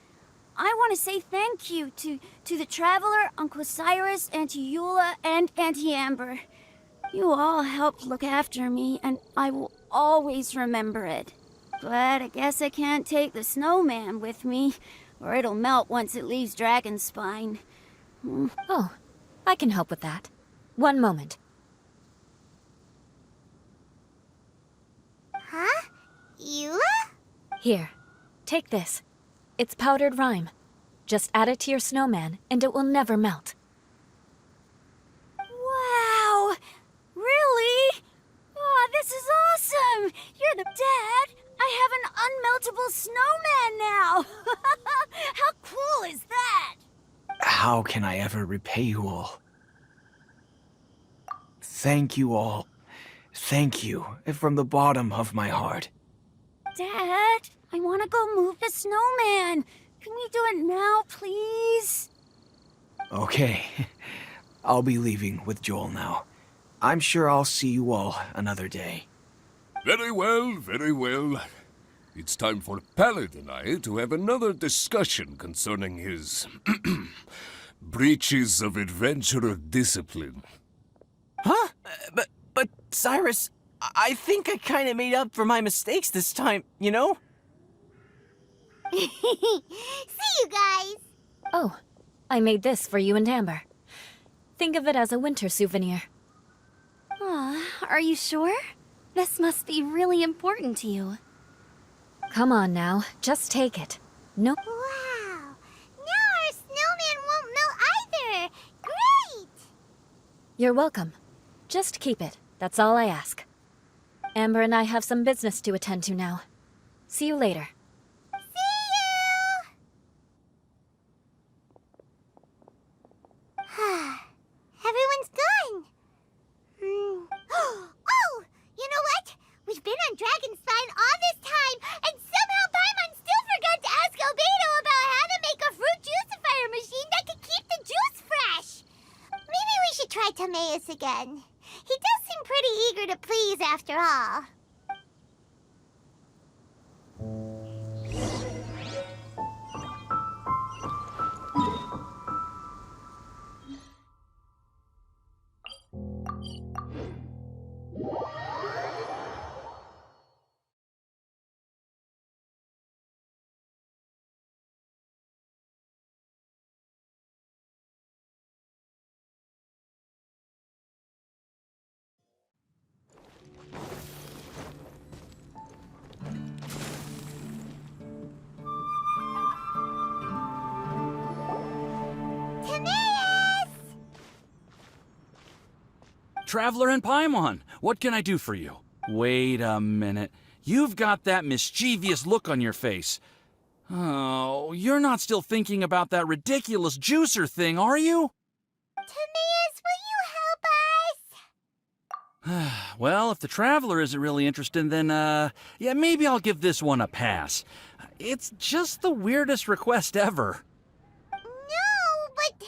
I want to say thank you to the Traveler, Uncle Cyrus, Auntie Eula, and Auntie Amber. You all helped look after me, and I will always remember it. But I guess I can't take the snowman with me, or it'll melt once it leaves Dragonspine. Oh, I can help with that. One moment. Huh? Eula? Here, take this. It's powdered rime. Just add it to your snowman, and it will never melt. Wow! Really? Oh, this is awesome! You're the dad! I have an unmeltable snowman now! How cool is that? How can I ever repay you all? Thank you all. Thank you from the bottom of my heart. Dad, I want to go move the snowman. Can we do it now, please? Okay. I'll be leaving with Joel now. I'm sure I'll see you all another day. Very well, very well. It's time for Pallid and I to have another discussion concerning his breaches of adventurer discipline. Huh? But Cyrus, I think I kind of made up for my mistakes this time, you know? See you guys! Oh, I made this for you and Amber. Think of it as a winter souvenir. Aw, are you sure? This must be really important to you. Come on now, just take it. No. Wow! Now our snowman won't melt either! Great! You're welcome. Just keep it. That's all I ask. Amber and I have some business to attend to now. See you later. Everyone's gone. Oh, you know what? We've been on try Timaeus again. He does seem pretty eager to please after all. Traveler and Paimon, what can I do for you? Wait a minute. You've got that mischievous look on your face. Oh, you're not still thinking about that ridiculous juicer thing, are you? Timaeus, will you help us? Well, if the Traveler isn't really interested, then, yeah, maybe I'll give this one a pass. It's just the weirdest request ever. No, but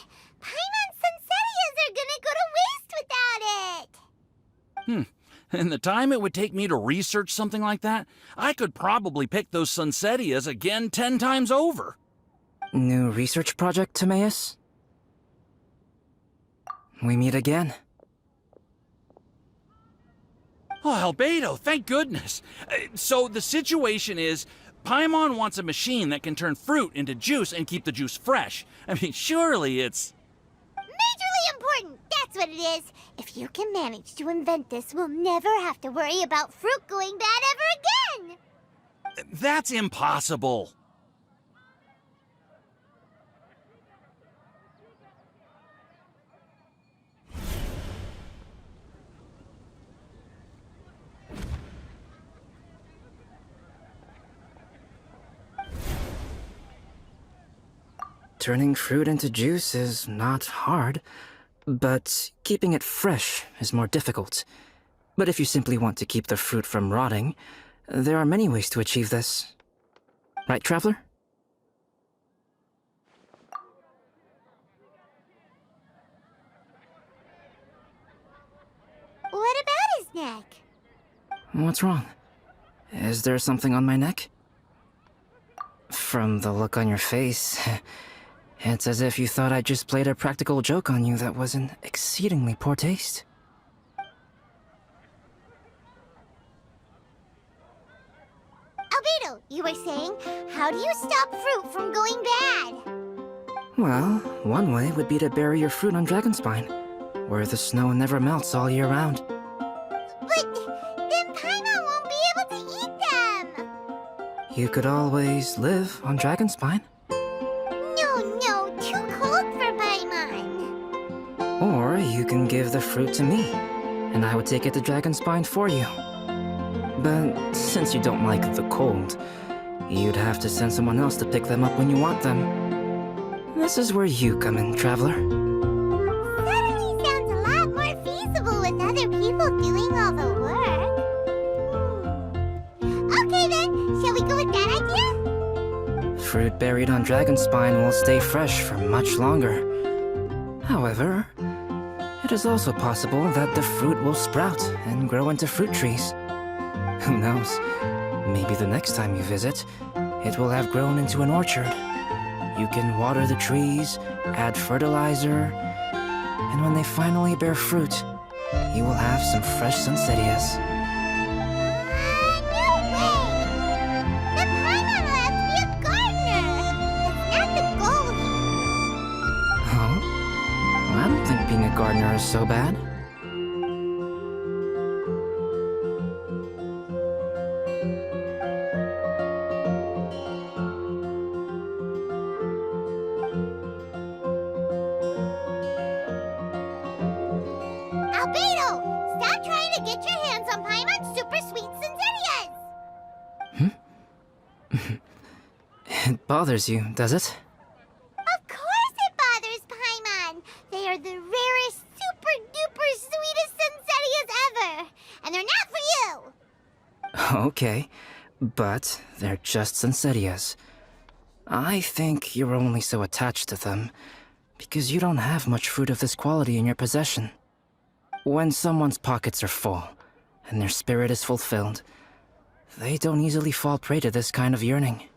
Paimon's Sunsetias are gonna go to waste without it. And the time it would take me to research something like that, I could probably pick those Sunsetias again 10 times over. New research project, Timaeus? We meet again. Oh, Albedo, thank goodness. So the situation is, Paimon wants a machine that can turn fruit into juice and keep the juice fresh. I mean, surely it's... Majorly important, that's what it is. If you can manage to invent this, we'll never have to worry about fruit going bad ever again. That's impossible. Turning fruit into juice is not hard, but keeping it fresh is more difficult. But if you simply want to keep the fruit from rotting, there are many ways to achieve this. Right, Traveler? What about his neck? What's wrong? Is there something on my neck? From the look on your face, it's as if you thought I just played a practical joke on you that was in exceedingly poor taste. Albedo, you were saying, how do you stop fruit from going bad? Well, one way would be to bury your fruit on Dragonspine, where the snow never melts all year round. But then Paimon won't be able to eat them! You could always live on Dragonspine. No, too cold for Paimon. Or you can give the fruit to me, and I would take it to Dragonspine for you. But since you don't like the cold, you'd have to send someone else to pick them up when you want them. This is where you come in, Traveler. Suddenly sounds a lot more feasible with other people doing all the work. Okay then, shall we go with that idea? Fruit buried on Dragonspine will stay fresh for much longer. However, it is also possible that the fruit will sprout and grow into fruit trees. Who knows? Maybe the next time you visit, it will have grown into an orchard. You can water the trees, add fertilizer, and when they finally bear fruit, you will have some fresh Sunsetias. No way! Then Paimon will have to be a gardener! That's not the goal here. Oh? I don't think being a gardener is so bad. Albedo! Stop trying to get your hands on Paimon's super sweet Sunsetias! It bothers you, does it? Of course it bothers Paimon! They are the rarest, super duper sweetest Sunsetias ever! And they're not for you! Okay, but they're just Sunsetias. I think you're only so attached to them because you don't have much fruit of this quality in your possession. When someone's pockets are full, and their spirit is fulfilled, they don't easily fall prey to this kind of yearning.